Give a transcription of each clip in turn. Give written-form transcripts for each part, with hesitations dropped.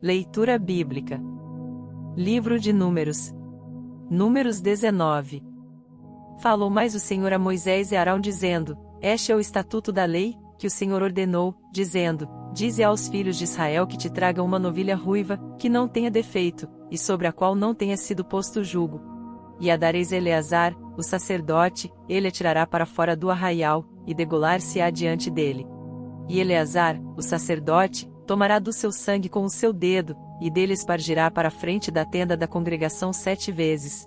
Leitura bíblica. Livro de Números. Números 19. Falou mais o Senhor a Moisés e Arão dizendo: Este é o estatuto da lei, que o Senhor ordenou, dizendo: Dize aos filhos de Israel que te tragam uma novilha ruiva, que não tenha defeito, e sobre a qual não tenha sido posto jugo. E a dareis a Eleazar, o sacerdote, ele a tirará para fora do arraial, e degolar-se-á diante dele. E Eleazar, o sacerdote, tomará do seu sangue com o seu dedo, e dele espargirá para a frente da tenda da congregação 7 vezes.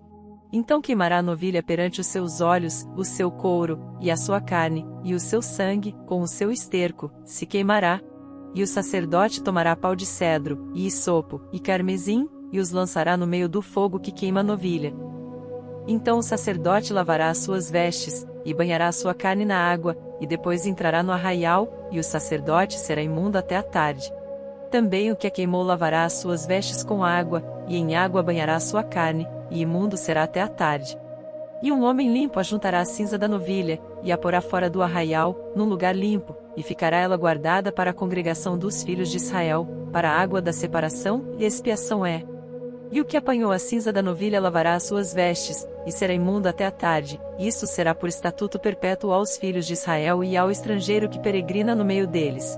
Então queimará a novilha perante os seus olhos, o seu couro, e a sua carne, e o seu sangue, com o seu esterco, se queimará. E o sacerdote tomará pau de cedro, e hisopo, e carmesim, e os lançará no meio do fogo que queima a novilha. Então o sacerdote lavará as suas vestes, e banhará a sua carne na água, e depois entrará no arraial, e o sacerdote será imundo até a tarde. Também o que a queimou lavará as suas vestes com água, e em água banhará a sua carne, e imundo será até a tarde. E um homem limpo ajuntará a cinza da novilha, e a porá fora do arraial, num lugar limpo, e ficará ela guardada para a congregação dos filhos de Israel, para a água da separação e expiação é. E o que apanhou a cinza da novilha lavará as suas vestes, e será imundo até a tarde, isso será por estatuto perpétuo aos filhos de Israel e ao estrangeiro que peregrina no meio deles.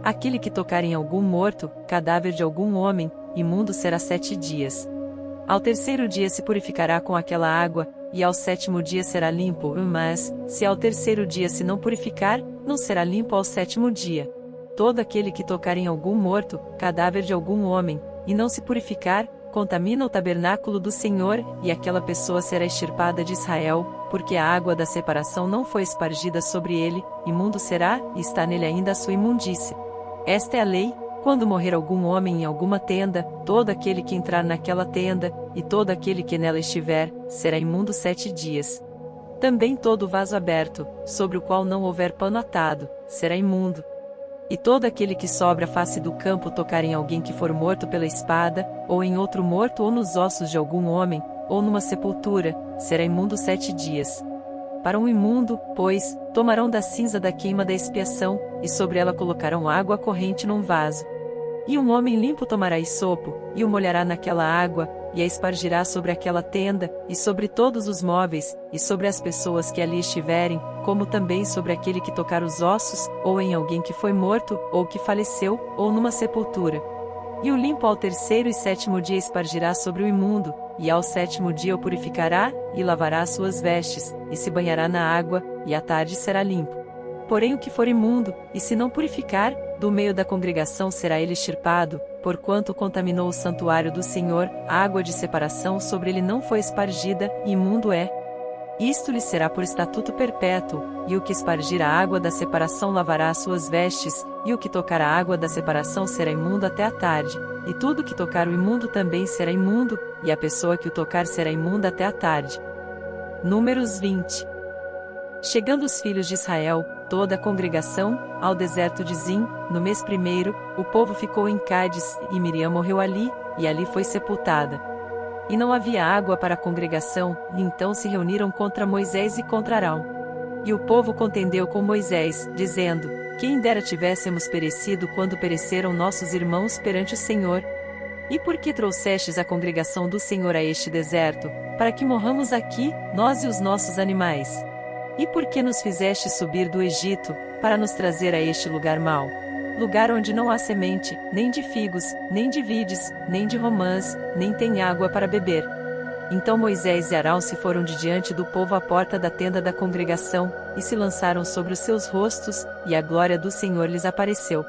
Aquele que tocar em algum morto, cadáver de algum homem, imundo será 7 dias. Ao terceiro dia se purificará com aquela água, e ao 7º dia será limpo, mas, se ao terceiro dia se não purificar, não será limpo ao 7º dia. Todo aquele que tocar em algum morto, cadáver de algum homem, e não se purificar, contamina o tabernáculo do Senhor, e aquela pessoa será extirpada de Israel, porque a água da separação não foi espargida sobre ele, imundo será, e está nele ainda a sua imundícia. Esta é a lei: quando morrer algum homem em alguma tenda, todo aquele que entrar naquela tenda, e todo aquele que nela estiver, será imundo 7 dias. Também todo vaso aberto, sobre o qual não houver pano atado, será imundo. E todo aquele que sobre a face do campo tocar em alguém que for morto pela espada, ou em outro morto ou nos ossos de algum homem, ou numa sepultura, será imundo 7 dias. Para um imundo, pois, tomarão da cinza da queima da expiação, e sobre ela colocarão água corrente num vaso. E um homem limpo tomará hisopo, e o molhará naquela água, e a espargirá sobre aquela tenda, e sobre todos os móveis, e sobre as pessoas que ali estiverem, como também sobre aquele que tocar os ossos, ou em alguém que foi morto, ou que faleceu, ou numa sepultura. E o limpo ao terceiro e 7º dia espargirá sobre o imundo, e ao 7º dia o purificará, e lavará as suas vestes, e se banhará na água, e à tarde será limpo. Porém o que for imundo, e se não purificar, do meio da congregação será ele extirpado, porquanto contaminou o santuário do Senhor, a água de separação sobre ele não foi espargida, imundo é. Isto lhe será por estatuto perpétuo, e o que espargir a água da separação lavará as suas vestes, e o que tocar a água da separação será imundo até a tarde, e tudo que tocar o imundo também será imundo, e a pessoa que o tocar será imunda até a tarde. Números 20. Chegando os filhos de Israel, toda a congregação, ao deserto de Zim, no mês primeiro, o povo ficou em Cádiz, e Miriam morreu ali, e ali foi sepultada. E não havia água para a congregação, e então se reuniram contra Moisés e contra Arão. E o povo contendeu com Moisés, dizendo: Quem dera tivéssemos perecido quando pereceram nossos irmãos perante o Senhor. E por que trouxestes a congregação do Senhor a este deserto, para que morramos aqui, nós e os nossos animais? E por que nos fizeste subir do Egito, para nos trazer a este lugar mau? Lugar onde não há semente, nem de figos, nem de vides, nem de romãs, nem tem água para beber. Então Moisés e Arão se foram de diante do povo à porta da tenda da congregação, e se lançaram sobre os seus rostos, e a glória do Senhor lhes apareceu.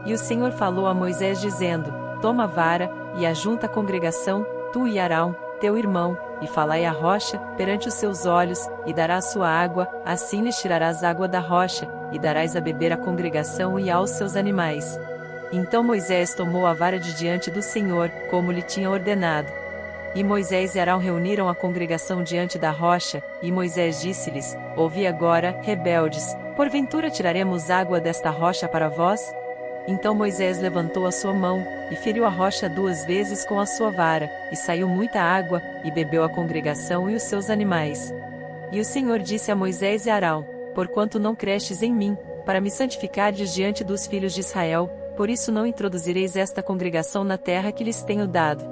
E o Senhor falou a Moisés dizendo: Toma a vara, e ajunta a congregação, tu e Arão, teu irmão, e falai à rocha, perante os seus olhos, e dará a sua água, assim lhes tirarás água da rocha, e darás a beber à congregação e aos seus animais. Então Moisés tomou a vara de diante do Senhor, como lhe tinha ordenado. E Moisés e Arão reuniram a congregação diante da rocha, e Moisés disse-lhes: Ouvi agora, rebeldes, porventura tiraremos água desta rocha para vós? Então Moisés levantou a sua mão, e feriu a rocha 2 vezes com a sua vara, e saiu muita água, e bebeu a congregação e os seus animais. E o Senhor disse a Moisés e Arão: Porquanto não crestes em mim, para me santificardes diante dos filhos de Israel, por isso não introduzireis esta congregação na terra que lhes tenho dado.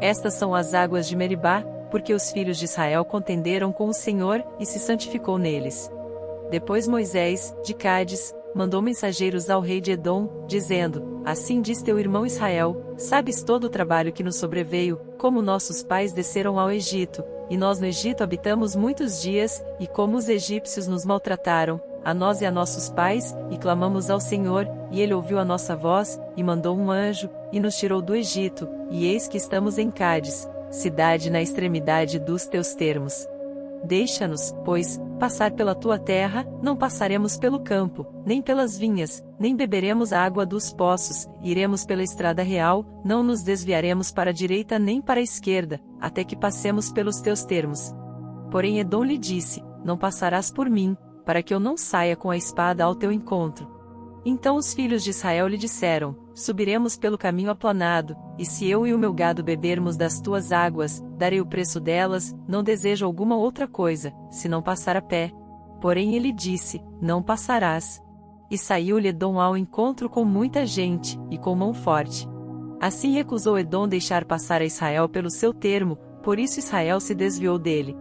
Estas são as águas de Meribá, porque os filhos de Israel contenderam com o Senhor, e se santificou neles. Depois Moisés, de Cádiz, mandou mensageiros ao rei de Edom, dizendo: Assim diz teu irmão Israel, sabes todo o trabalho que nos sobreveio, como nossos pais desceram ao Egito, e nós no Egito habitamos muitos dias, e como os egípcios nos maltrataram, a nós e a nossos pais, e clamamos ao Senhor, e ele ouviu a nossa voz, e mandou um anjo, e nos tirou do Egito, e eis que estamos em Cádiz, cidade na extremidade dos teus termos. Deixa-nos, pois, passar pela tua terra, não passaremos pelo campo, nem pelas vinhas, nem beberemos a água dos poços, iremos pela estrada real, não nos desviaremos para a direita nem para a esquerda, até que passemos pelos teus termos. Porém Edom lhe disse: Não passarás por mim, para que eu não saia com a espada ao teu encontro. Então os filhos de Israel lhe disseram: Subiremos pelo caminho aplanado, e se eu e o meu gado bebermos das tuas águas, darei o preço delas, não desejo alguma outra coisa, senão passar a pé. Porém ele disse: Não passarás. E saiu-lhe Edom ao encontro com muita gente, e com mão forte. Assim recusou Edom deixar passar a Israel pelo seu termo, por isso Israel se desviou dele.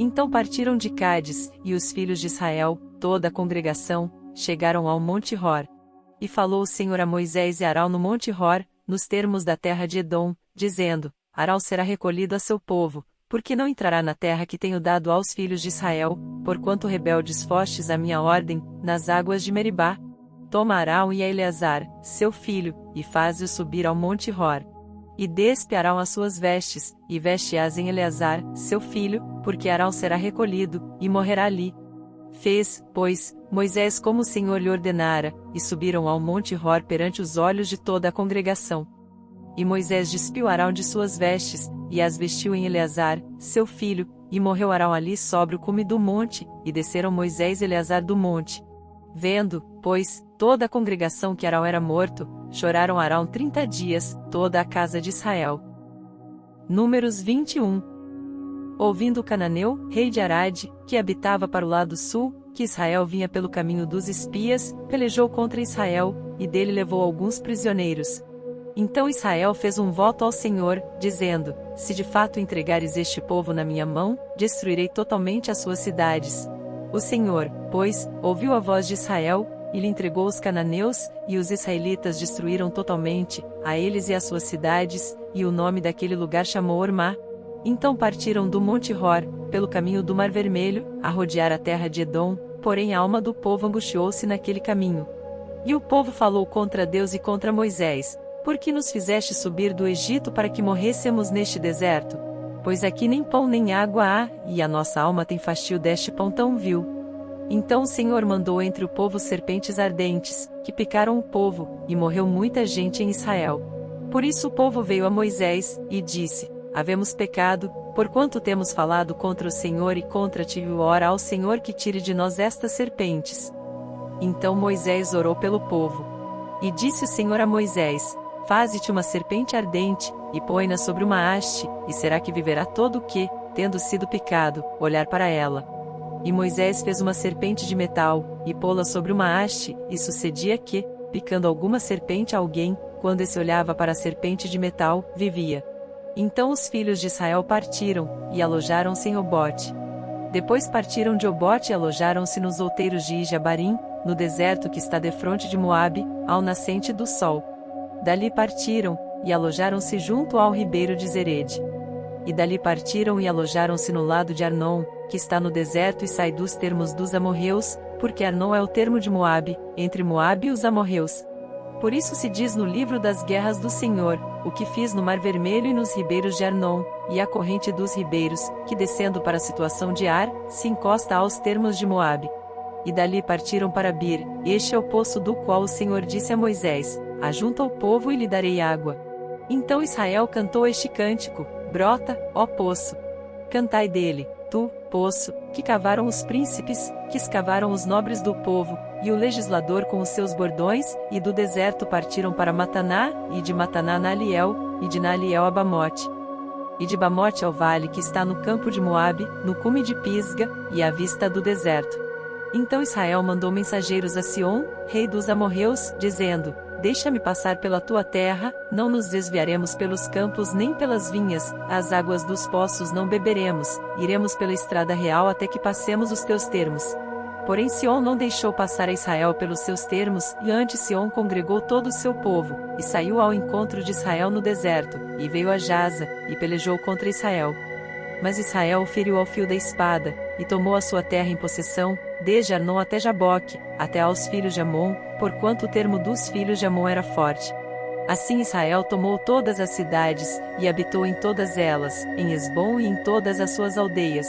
Então partiram de Cádiz, e os filhos de Israel, toda a congregação, chegaram ao Monte Hor. E falou o Senhor a Moisés e Arão no Monte Hor, nos termos da terra de Edom, dizendo: Arão será recolhido a seu povo, porque não entrará na terra que tenho dado aos filhos de Israel, porquanto rebeldes fostes a minha ordem, nas águas de Meribá. Toma Arão e a Eleazar, seu filho, e faze-o subir ao Monte Hor. E despe Arão as suas vestes, e veste-as em Eleazar, seu filho, porque Arão será recolhido, e morrerá ali. Fez, pois, Moisés como o Senhor lhe ordenara, e subiram ao Monte Hor perante os olhos de toda a congregação. E Moisés despiu Arão de suas vestes, e as vestiu em Eleazar, seu filho, e morreu Arão ali sobre o cume do monte, e desceram Moisés e Eleazar do monte. Vendo, pois, toda a congregação que Arão era morto, choraram Arão 30 dias, toda a casa de Israel. Números 21. Ouvindo Cananeu, rei de Arade, que habitava para o lado sul, que Israel vinha pelo caminho dos espias, pelejou contra Israel, e dele levou alguns prisioneiros. Então Israel fez um voto ao Senhor, dizendo: Se de fato entregares este povo na minha mão, destruirei totalmente as suas cidades. O Senhor, pois, ouviu a voz de Israel, e lhe entregou os cananeus, e os israelitas destruíram totalmente, a eles e as suas cidades, e o nome daquele lugar chamou Ormá. Então partiram do Monte Hor, pelo caminho do Mar Vermelho, a rodear a terra de Edom, porém a alma do povo angustiou-se naquele caminho. E o povo falou contra Deus e contra Moisés: Por que nos fizeste subir do Egito para que morrêssemos neste deserto? Pois aqui nem pão nem água há, e a nossa alma tem fastio deste pão tão vil. Então o Senhor mandou entre o povo serpentes ardentes, que picaram o povo, e morreu muita gente em Israel. Por isso o povo veio a Moisés, e disse: Havemos pecado, porquanto temos falado contra o Senhor e contra ti, e ora ao Senhor que tire de nós estas serpentes. Então Moisés orou pelo povo. E disse o Senhor a Moisés: Faze-te uma serpente ardente, e põe-na sobre uma haste, e será que viverá todo o que, tendo sido picado, olhar para ela. E Moisés fez uma serpente de metal, e pô-la sobre uma haste, e sucedia que, picando alguma serpente a alguém, quando esse olhava para a serpente de metal, vivia. Então os filhos de Israel partiram, e alojaram-se em Obote. Depois partiram de Obote e alojaram-se nos outeiros de Ijabarim, no deserto que está defronte de Moabe, ao nascente do sol. Dali partiram, e alojaram-se junto ao ribeiro de Zerede. E dali partiram e alojaram-se no lado de Arnon, que está no deserto e sai dos termos dos amorreus, porque Arnon é o termo de Moabe, entre Moabe e os amorreus. Por isso se diz no livro das guerras do Senhor: O que fiz no Mar Vermelho e nos ribeiros de Arnon, e a corrente dos ribeiros, que descendo para a situação de Ar, se encosta aos termos de Moabe. E dali partiram para Bir, este é o poço do qual o Senhor disse a Moisés: Ajunta o povo e lhe darei água. Então Israel cantou este cântico: Brota, ó poço! Cantai dele, tu, poço, que cavaram os príncipes, que escavaram os nobres do povo, e o legislador com os seus bordões, e do deserto partiram para Mataná, e de Mataná a Naliel, e de Naliel a Bamote. E de Bamote ao vale que está no campo de Moabe, no cume de Pisga, e à vista do deserto. Então Israel mandou mensageiros a Sion, rei dos amorreus, dizendo: deixa-me passar pela tua terra, não nos desviaremos pelos campos nem pelas vinhas, as águas dos poços não beberemos, iremos pela estrada real até que passemos os teus termos. Porém Sion não deixou passar a Israel pelos seus termos, e antes Sion congregou todo o seu povo, e saiu ao encontro de Israel no deserto, e veio a Jaza, e pelejou contra Israel. Mas Israel o feriu ao fio da espada, e tomou a sua terra em possessão, desde Arnon até Jaboque, até aos filhos de Amon, porquanto o termo dos filhos de Amon era forte. Assim Israel tomou todas as cidades, e habitou em todas elas, em Esbom e em todas as suas aldeias.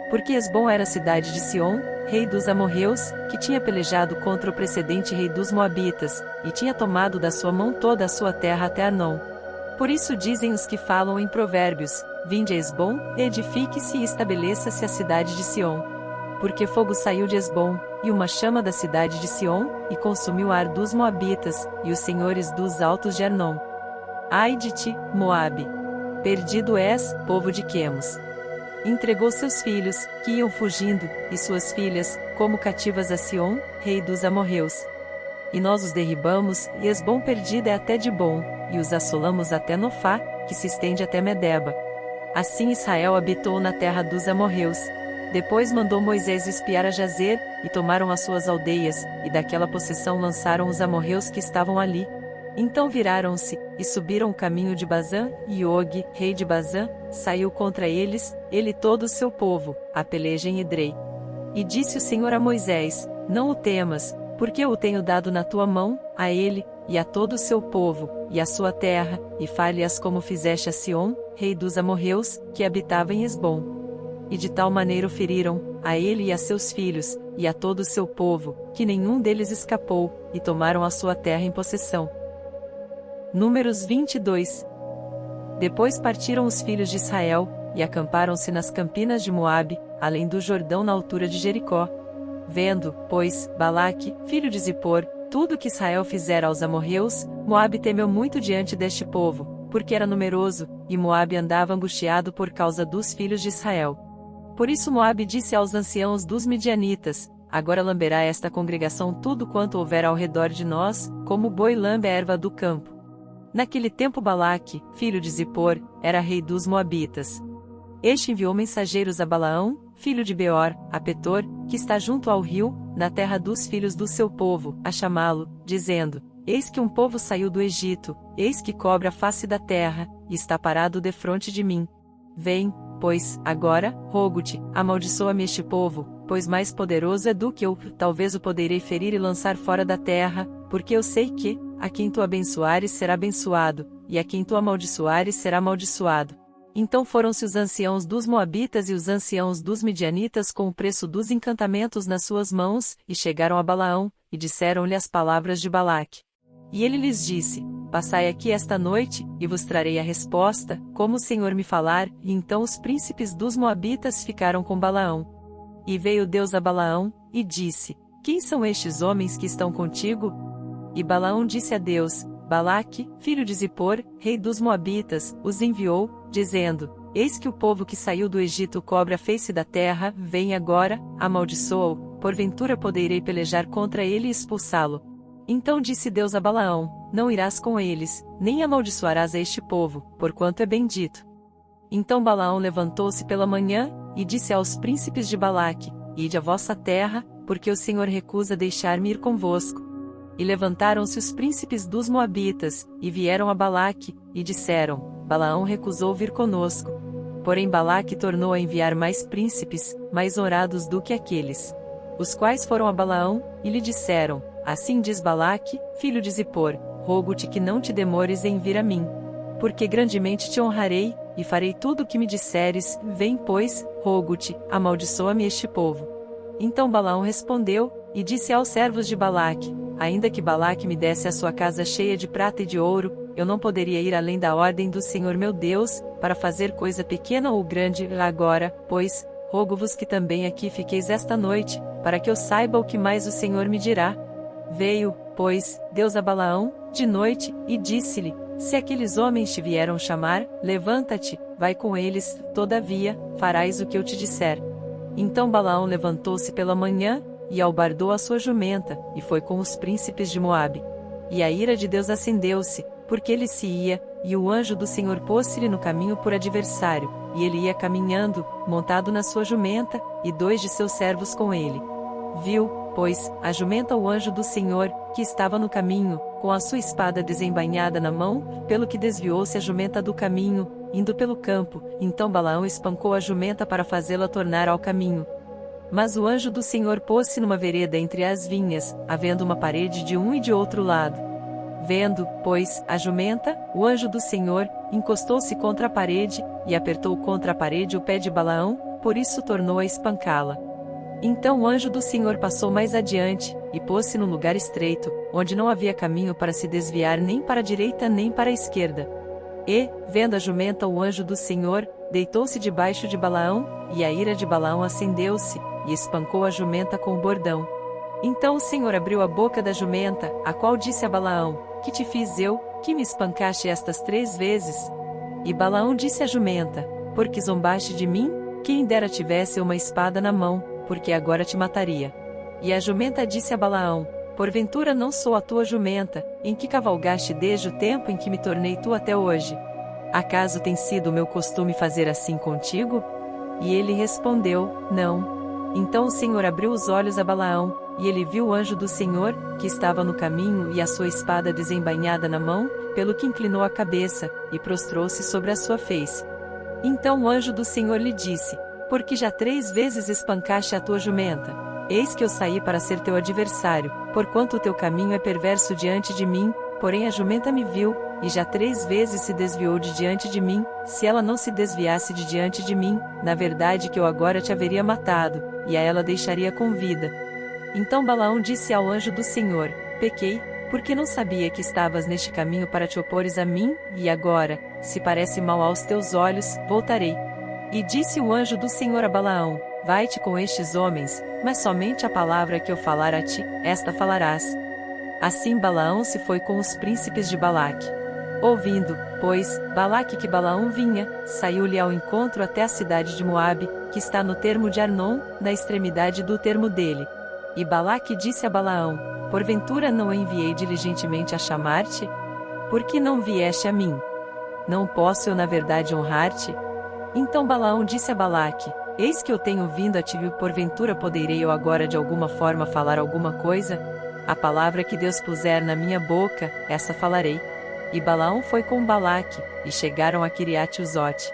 Porque Esbom era a cidade de Sion, rei dos amorreus, que tinha pelejado contra o precedente rei dos moabitas, e tinha tomado da sua mão toda a sua terra até Arnon. Por isso dizem os que falam em provérbios, vinde a Esbom, edifique-se e estabeleça-se a cidade de Sion. Porque fogo saiu de Esbom, e uma chama da cidade de Sion, e consumiu Ar dos moabitas, e os senhores dos altos de Arnon. Ai de ti, Moabe! Perdido és, povo de Quemos! Entregou seus filhos, que iam fugindo, e suas filhas, como cativas a Sion, rei dos amorreus. E nós os derribamos, e Esbom perdida é até Dibom, e os assolamos até Nofá, que se estende até Medeba. Assim Israel habitou na terra dos amorreus. Depois mandou Moisés espiar a Jazer, e tomaram as suas aldeias, e daquela possessão lançaram os amorreus que estavam ali. Então viraram-se, e subiram o caminho de Bazã, e Og, rei de Bazã, saiu contra eles, ele e todo o seu povo, a peleja em Edrei. E disse o Senhor a Moisés, não o temas, porque eu o tenho dado na tua mão, a ele, e a todo o seu povo, e a sua terra, e fale-as como fizeste a Sion, rei dos amorreus, que habitava em Esbom. E de tal maneira o feriram, a ele e a seus filhos, e a todo o seu povo, que nenhum deles escapou, e tomaram a sua terra em possessão. Números 22. Depois partiram os filhos de Israel, e acamparam-se nas campinas de Moabe, além do Jordão na altura de Jericó. Vendo, pois, Balaque, filho de Zippor, tudo que Israel fizera aos amorreus, Moabe temeu muito diante deste povo, porque era numeroso, e Moabe andava angustiado por causa dos filhos de Israel. Por isso Moabe disse aos anciãos dos midianitas, agora lamberá esta congregação tudo quanto houver ao redor de nós, como o boi lambe a erva do campo. Naquele tempo Balaque, filho de Zippor, era rei dos moabitas. Este enviou mensageiros a Balaão, filho de Beor, a Petor, que está junto ao rio, na terra dos filhos do seu povo, a chamá-lo, dizendo, eis que um povo saiu do Egito, eis que cobre a face da terra, e está parado defronte de mim. Vem, pois, agora, rogo-te, amaldiçoa-me este povo, pois mais poderoso é do que eu, talvez o poderei ferir e lançar fora da terra, porque eu sei que, a quem tu abençoares será abençoado, e a quem tu amaldiçoares será amaldiçoado. Então foram-se os anciãos dos moabitas e os anciãos dos midianitas com o preço dos encantamentos nas suas mãos, e chegaram a Balaão, e disseram-lhe as palavras de Balaque. E ele lhes disse, passai aqui esta noite, e vos trarei a resposta, como o Senhor me falar, e então os príncipes dos moabitas ficaram com Balaão. E veio Deus a Balaão, e disse, quem são estes homens que estão contigo? E Balaão disse a Deus, Balaque, filho de Zippor, rei dos moabitas, os enviou, dizendo, eis que o povo que saiu do Egito cobre a face da terra, vem agora, amaldiçoa-o, porventura poderei pelejar contra ele e expulsá-lo. Então disse Deus a Balaão, não irás com eles, nem amaldiçoarás a este povo, porquanto é bendito. Então Balaão levantou-se pela manhã, e disse aos príncipes de Balaque, ide à vossa terra, porque o Senhor recusa deixar-me ir convosco. E levantaram-se os príncipes dos moabitas, e vieram a Balaque, e disseram, Balaão recusou vir conosco. Porém Balaque tornou a enviar mais príncipes, mais honrados do que aqueles. Os quais foram a Balaão, e lhe disseram, assim diz Balaque, filho de Zippor, rogo-te que não te demores em vir a mim. Porque grandemente te honrarei, e farei tudo o que me disseres, vem pois, rogo-te, amaldiçoa-me este povo. Então Balaão respondeu, e disse aos servos de Balaque, ainda que Balaque me desse a sua casa cheia de prata e de ouro, eu não poderia ir além da ordem do Senhor meu Deus, para fazer coisa pequena ou grande, agora, pois, rogo-vos que também aqui fiqueis esta noite, para que eu saiba o que mais o Senhor me dirá. Veio, pois, Deus a Balaão, de noite, e disse-lhe, se aqueles homens te vieram chamar, levanta-te, vai com eles, todavia, farás o que eu te disser. Então Balaão levantou-se pela manhã, e albardou a sua jumenta, e foi com os príncipes de Moabe. E a ira de Deus acendeu-se, porque ele se ia, e o anjo do Senhor pôs-se-lhe no caminho por adversário, e ele ia caminhando, montado na sua jumenta, e 2 de seus servos com ele. Viu, pois, a jumenta o anjo do Senhor, que estava no caminho, com a sua espada desembainhada na mão, pelo que desviou-se a jumenta do caminho, indo pelo campo. Então Balaão espancou a jumenta para fazê-la tornar ao caminho. Mas o anjo do Senhor pôs-se numa vereda entre as vinhas, havendo uma parede de um e de outro lado. Vendo, pois, a jumenta, o anjo do Senhor, encostou-se contra a parede, e apertou contra a parede o pé de Balaão, por isso tornou a espancá-la. Então o anjo do Senhor passou mais adiante, e pôs-se no lugar estreito, onde não havia caminho para se desviar nem para a direita nem para a esquerda. E, vendo a jumenta o anjo do Senhor, deitou-se debaixo de Balaão, e a ira de Balaão acendeu-se, e espancou a jumenta com o bordão. Então o Senhor abriu a boca da jumenta, a qual disse a Balaão: Que te fiz eu, que me espancaste estas 3 vezes? E Balaão disse à jumenta: Porque zombaste de mim? Quem dera tivesse uma espada na mão, porque agora te mataria. E a jumenta disse a Balaão: Porventura não sou a tua jumenta, em que cavalgaste desde o tempo em que me tornei tu até hoje? Acaso tem sido o meu costume fazer assim contigo? E ele respondeu: Não. Então o Senhor abriu os olhos a Balaão, e ele viu o anjo do Senhor, que estava no caminho e a sua espada desembainhada na mão, pelo que inclinou a cabeça, e prostrou-se sobre a sua face. Então o anjo do Senhor lhe disse: Porque já 3 vezes espancaste a tua jumenta? Eis que eu saí para ser teu adversário, porquanto o teu caminho é perverso diante de mim, porém a jumenta me viu, e já 3 vezes se desviou de diante de mim. Se ela não se desviasse de diante de mim, na verdade que eu agora te haveria matado, e a ela deixaria com vida. Então Balaão disse ao anjo do Senhor: Pequei, porque não sabia que estavas neste caminho para te opores a mim, e agora, se parece mal aos teus olhos, voltarei. E disse o anjo do Senhor a Balaão: Vai-te com estes homens, mas somente a palavra que eu falar a ti, esta falarás. Assim Balaão se foi com os príncipes de Balaque. Ouvindo, pois, Balaque que Balaão vinha, saiu-lhe ao encontro até a cidade de Moabe, que está no termo de Arnon, na extremidade do termo dele. E Balaque disse a Balaão: Porventura não enviei diligentemente a chamar-te? Por que não vieste a mim? Não posso eu na verdade honrar-te? Então Balaão disse a Balaque: Eis que eu tenho vindo a ti, e porventura poderei eu agora de alguma forma falar alguma coisa? A palavra que Deus puser na minha boca, essa falarei. E Balaão foi com Balaque, e chegaram a Quiriate-Uzote.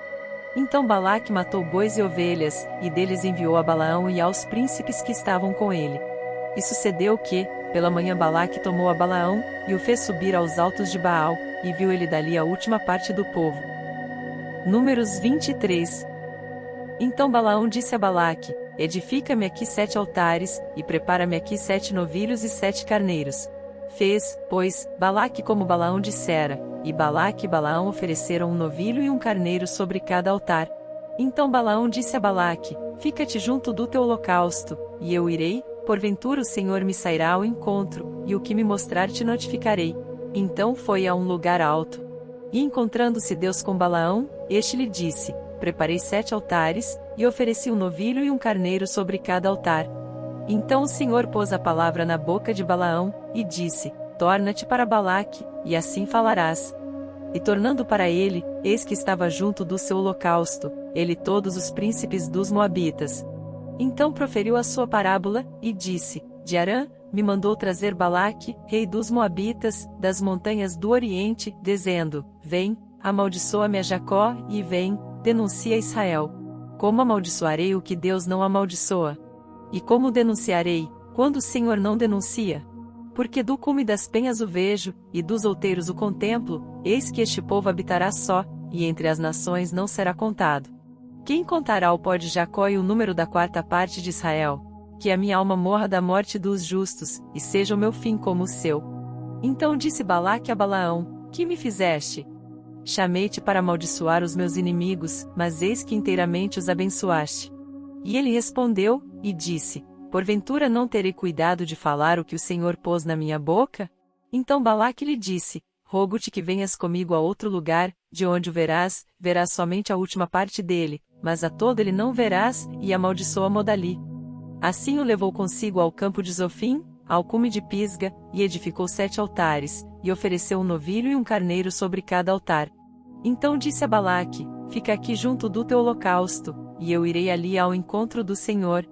Então Balaque matou bois e ovelhas, e deles enviou a Balaão e aos príncipes que estavam com ele. E sucedeu que, pela manhã Balaque tomou a Balaão, e o fez subir aos altos de Baal, e viu ele dali a última parte do povo. Números 23. Então Balaão disse a Balaque: Edifica-me aqui 7 altares, e prepara-me aqui 7 novilhos e 7 carneiros. Fez, pois, Balaque como Balaão dissera, e Balaque e Balaão ofereceram um novilho e um carneiro sobre cada altar. Então Balaão disse a Balaque: Fica-te junto do teu holocausto, e eu irei, porventura o Senhor me sairá ao encontro, e o que me mostrar te notificarei. Então foi a um lugar alto. E encontrando-se Deus com Balaão, este lhe disse: Preparei 7 altares, e ofereci um novilho e um carneiro sobre cada altar. Então o Senhor pôs a palavra na boca de Balaão, e disse: Torna-te para Balaque, e assim falarás. E tornando para ele, eis que estava junto do seu holocausto, ele e todos os príncipes dos Moabitas. Então proferiu a sua parábola, e disse: De Arã, me mandou trazer Balaque, rei dos Moabitas, das montanhas do Oriente, dizendo: Vem, amaldiçoa-me a Jacó, e vem, denuncia Israel. Como amaldiçoarei o que Deus não amaldiçoa? E como denunciarei, quando o Senhor não denuncia? Porque do cume das penhas o vejo, e dos outeiros o contemplo, eis que este povo habitará só, e entre as nações não será contado. Quem contará o pó de Jacó e o número da 4ª parte de Israel? Que a minha alma morra da morte dos justos, e seja o meu fim como o seu. Então disse Balaque a Balaão: Que me fizeste? Chamei-te para amaldiçoar os meus inimigos, mas eis que inteiramente os abençoaste. E ele respondeu, e disse: Porventura não terei cuidado de falar o que o Senhor pôs na minha boca? Então Balaque lhe disse: Rogo-te que venhas comigo a outro lugar, de onde o verás somente a última parte dele, mas a todo ele não verás, e amaldiçoa-mo dali. Assim o levou consigo ao campo de Zofim, ao cume de Pisga, e edificou 7 altares, e ofereceu um novilho e um carneiro sobre cada altar. Então disse a Balaque: fica aqui junto do teu holocausto, e eu irei ali ao encontro do Senhor.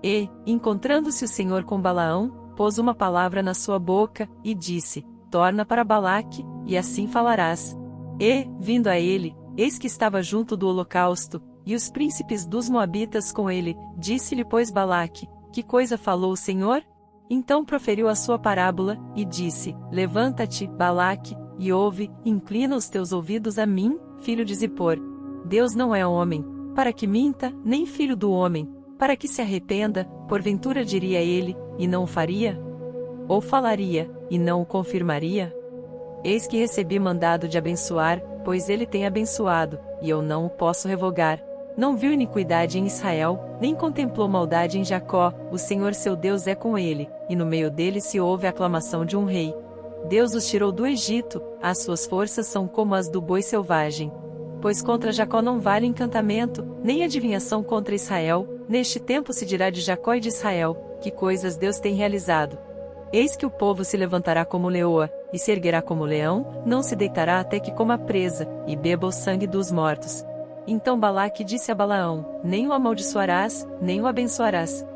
E, encontrando-se o Senhor com Balaão, pôs uma palavra na sua boca, e disse: torna para Balaque, e assim falarás. E, vindo a ele, eis que estava junto do holocausto, e os príncipes dos Moabitas com ele, disse-lhe pois Balaque: que coisa falou o Senhor? Então proferiu a sua parábola, e disse: levanta-te, Balaque, e ouve, inclina os teus ouvidos a mim, filho de Zippor. Deus não é homem, para que minta, nem filho do homem, para que se arrependa, porventura diria ele, e não o faria? Ou falaria, e não o confirmaria? Eis que recebi mandado de abençoar, pois ele tem abençoado, e eu não o posso revogar. Não viu iniquidade em Israel, nem contemplou maldade em Jacó, o Senhor seu Deus é com ele, e no meio dele se ouve a aclamação de um rei. Deus os tirou do Egito, as suas forças são como as do boi selvagem. Pois contra Jacó não vale encantamento, nem adivinhação contra Israel, neste tempo se dirá de Jacó e de Israel, que coisas Deus tem realizado. Eis que o povo se levantará como leoa, e se erguerá como leão, não se deitará até que coma presa, e beba o sangue dos mortos. Então Balaque disse a Balaão: nem o amaldiçoarás, nem o abençoarás.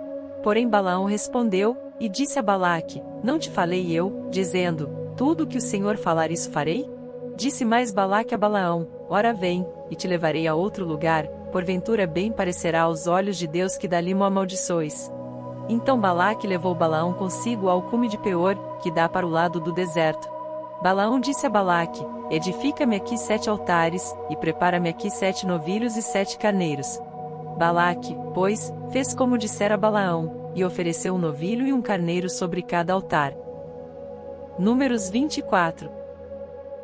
Porém Balaão respondeu, e disse a Balaque: não te falei eu, dizendo: tudo o que o Senhor falar isso farei? Disse mais Balaque a Balaão: ora vem, e te levarei a outro lugar, porventura bem parecerá aos olhos de Deus que dali mo amaldiçoes. Então Balaque levou Balaão consigo ao cume de Peor, que dá para o lado do deserto. Balaão disse a Balaque: edifica-me aqui 7 altares, e prepara-me aqui 7 novilhos e 7 carneiros. Balaque, pois, fez como dissera Balaão, e ofereceu um novilho e um carneiro sobre cada altar. Números 24.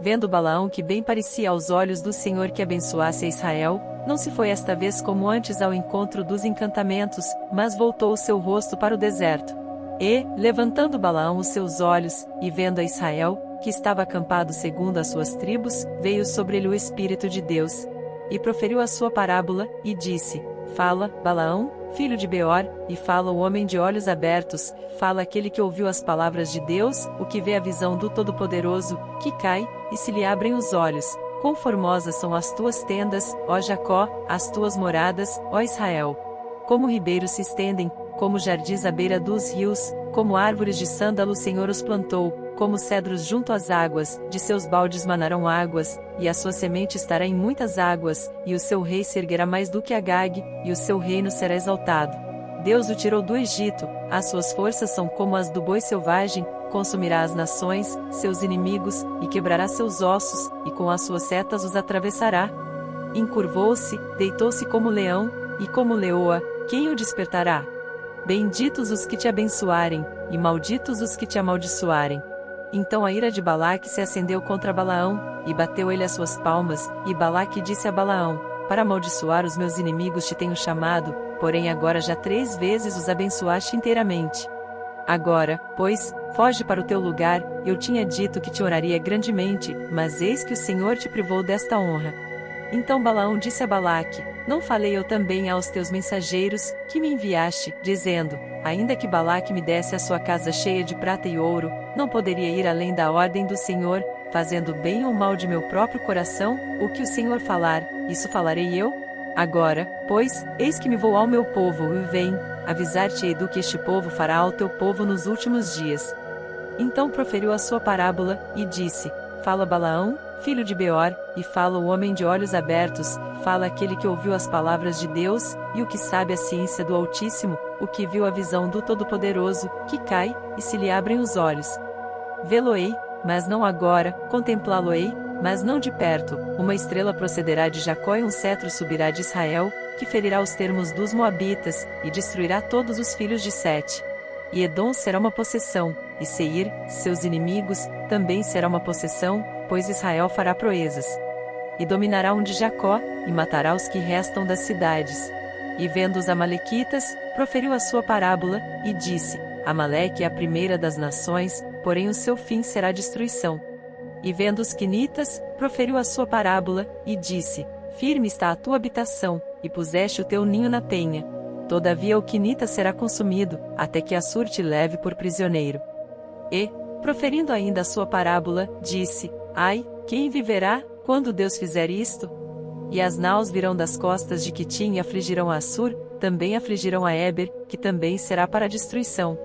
Vendo Balaão que bem parecia aos olhos do Senhor que abençoasse a Israel, não se foi esta vez como antes ao encontro dos encantamentos, mas voltou o seu rosto para o deserto. E, levantando Balaão os seus olhos, e vendo a Israel, que estava acampado segundo as suas tribos, veio sobre ele o Espírito de Deus. E proferiu a sua parábola, e disse: fala, Balaão, filho de Beor, e fala o homem de olhos abertos, fala aquele que ouviu as palavras de Deus, o que vê a visão do Todo-Poderoso, que cai, e se lhe abrem os olhos. Quão formosas são as tuas tendas, ó Jacó, as tuas moradas, ó Israel. Como ribeiros se estendem, como jardins à beira dos rios, como árvores de sândalo o Senhor os plantou, como cedros junto às águas, de seus baldes manarão águas, e a sua semente estará em muitas águas, e o seu rei se erguerá mais do que Agag, e o seu reino será exaltado. Deus o tirou do Egito, as suas forças são como as do boi selvagem, consumirá as nações, seus inimigos, e quebrará seus ossos, e com as suas setas os atravessará. Encurvou-se, deitou-se como leão, e como leoa, quem o despertará? Benditos os que te abençoarem, e malditos os que te amaldiçoarem. Então a ira de Balaque se acendeu contra Balaão, e bateu ele as suas palmas, e Balaque disse a Balaão: para amaldiçoar os meus inimigos te tenho chamado, porém agora já 3 vezes os abençoaste inteiramente. Agora, pois, foge para o teu lugar, eu tinha dito que te oraria grandemente, mas eis que o Senhor te privou desta honra. Então Balaão disse a Balaque: não falei eu também aos teus mensageiros, que me enviaste, dizendo: ainda que Balaque me desse a sua casa cheia de prata e ouro, não poderia ir além da ordem do Senhor, fazendo bem ou mal de meu próprio coração, o que o Senhor falar, isso falarei eu? Agora, pois, eis que me vou ao meu povo, e vem, avisar-te-ei do que este povo fará ao teu povo nos últimos dias. Então proferiu a sua parábola, e disse: fala Balaão, filho de Beor, e fala o homem de olhos abertos, fala aquele que ouviu as palavras de Deus, e o que sabe a ciência do Altíssimo, o que viu a visão do Todo-Poderoso, que cai, e se lhe abrem os olhos. Vê-lo-ei, mas não agora, contemplá-lo-ei, mas não de perto, uma estrela procederá de Jacó e um cetro subirá de Israel, que ferirá os termos dos Moabitas, e destruirá todos os filhos de Sete. E Edom será uma possessão, e Seir, seus inimigos, também será uma possessão, pois Israel fará proezas. E dominará um de Jacó, e matará os que restam das cidades. E vendo os amalequitas, proferiu a sua parábola, e disse: Amaleque é a primeira das nações, porém o seu fim será destruição. E vendo os quinitas, proferiu a sua parábola, e disse: Firme está a tua habitação, e puseste o teu ninho na penha. todavia o quinita será consumido, até que Assur te leve por prisioneiro. E, proferindo ainda a sua parábola, disse: Ai, quem viverá, quando Deus fizer isto? E as naus virão das costas de Quitim e afligirão a Assur, também afligirão a Éber, que também será para a destruição.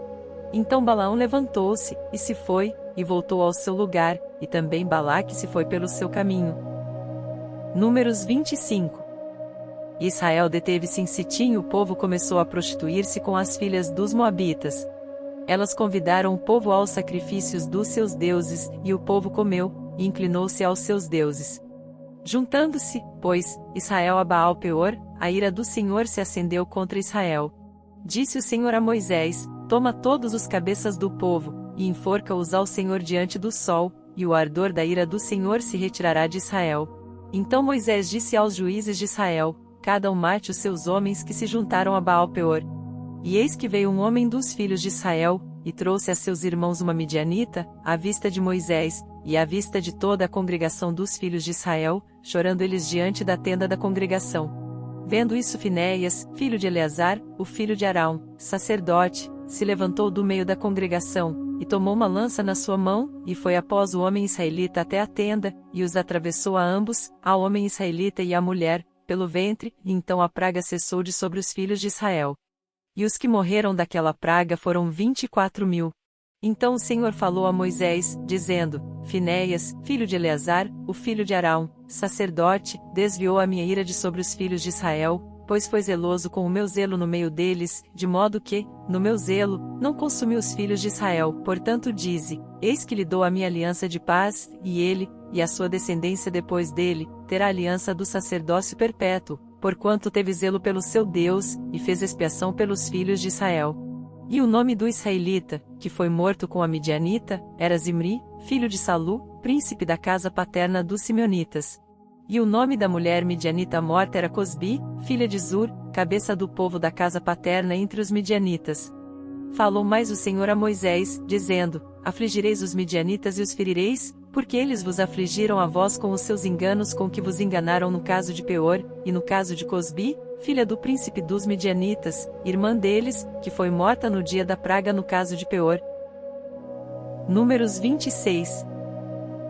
Então Balaão levantou-se, e se foi, e voltou ao seu lugar, e também Balaque se foi pelo seu caminho. Números 25. Israel deteve-se em Sitim e o povo começou a prostituir-se com as filhas dos moabitas. Elas convidaram o povo aos sacrifícios dos seus deuses, e o povo comeu, e inclinou-se aos seus deuses. Juntando-se, pois, Israel a Baal-peor, a ira do Senhor se acendeu contra Israel. Disse o Senhor a Moisés: Toma todos os cabeças do povo, e enforca-os ao Senhor diante do sol, e o ardor da ira do Senhor se retirará de Israel. Então Moisés disse aos juízes de Israel: Cada um mate os seus homens que se juntaram a Baal-peor. E eis que veio um homem dos filhos de Israel, e trouxe a seus irmãos uma midianita, à vista de Moisés, e à vista de toda a congregação dos filhos de Israel, chorando eles diante da tenda da congregação. Vendo isso, Finéias, filho de Eleazar, o filho de Arão, sacerdote, se levantou do meio da congregação, e tomou uma lança na sua mão, e foi após o homem israelita até a tenda, e os atravessou a ambos, ao homem israelita e à mulher, pelo ventre, e então a praga cessou de sobre os filhos de Israel. E os que morreram daquela praga foram 24.000. Então o Senhor falou a Moisés, dizendo: Finéias, filho de Eleazar, o filho de Arão, sacerdote, desviou a minha ira de sobre os filhos de Israel, pois foi zeloso com o meu zelo no meio deles, de modo que, no meu zelo, não consumi os filhos de Israel. Portanto dize: Eis que lhe dou a minha aliança de paz, e ele, e a sua descendência depois dele, terá a aliança do sacerdócio perpétuo, porquanto teve zelo pelo seu Deus, e fez expiação pelos filhos de Israel. E o nome do israelita, que foi morto com a midianita, era Zimri, filho de Salu, príncipe da casa paterna dos Simeonitas. E o nome da mulher midianita morta era Cosbi, filha de Zur, cabeça do povo da casa paterna entre os midianitas. Falou mais o Senhor a Moisés, dizendo: Afligireis os midianitas e os ferireis, porque eles vos afligiram a vós com os seus enganos com que vos enganaram no caso de Peor, e no caso de Cosbi, filha do príncipe dos midianitas, irmã deles, que foi morta no dia da praga no caso de Peor. Números 26.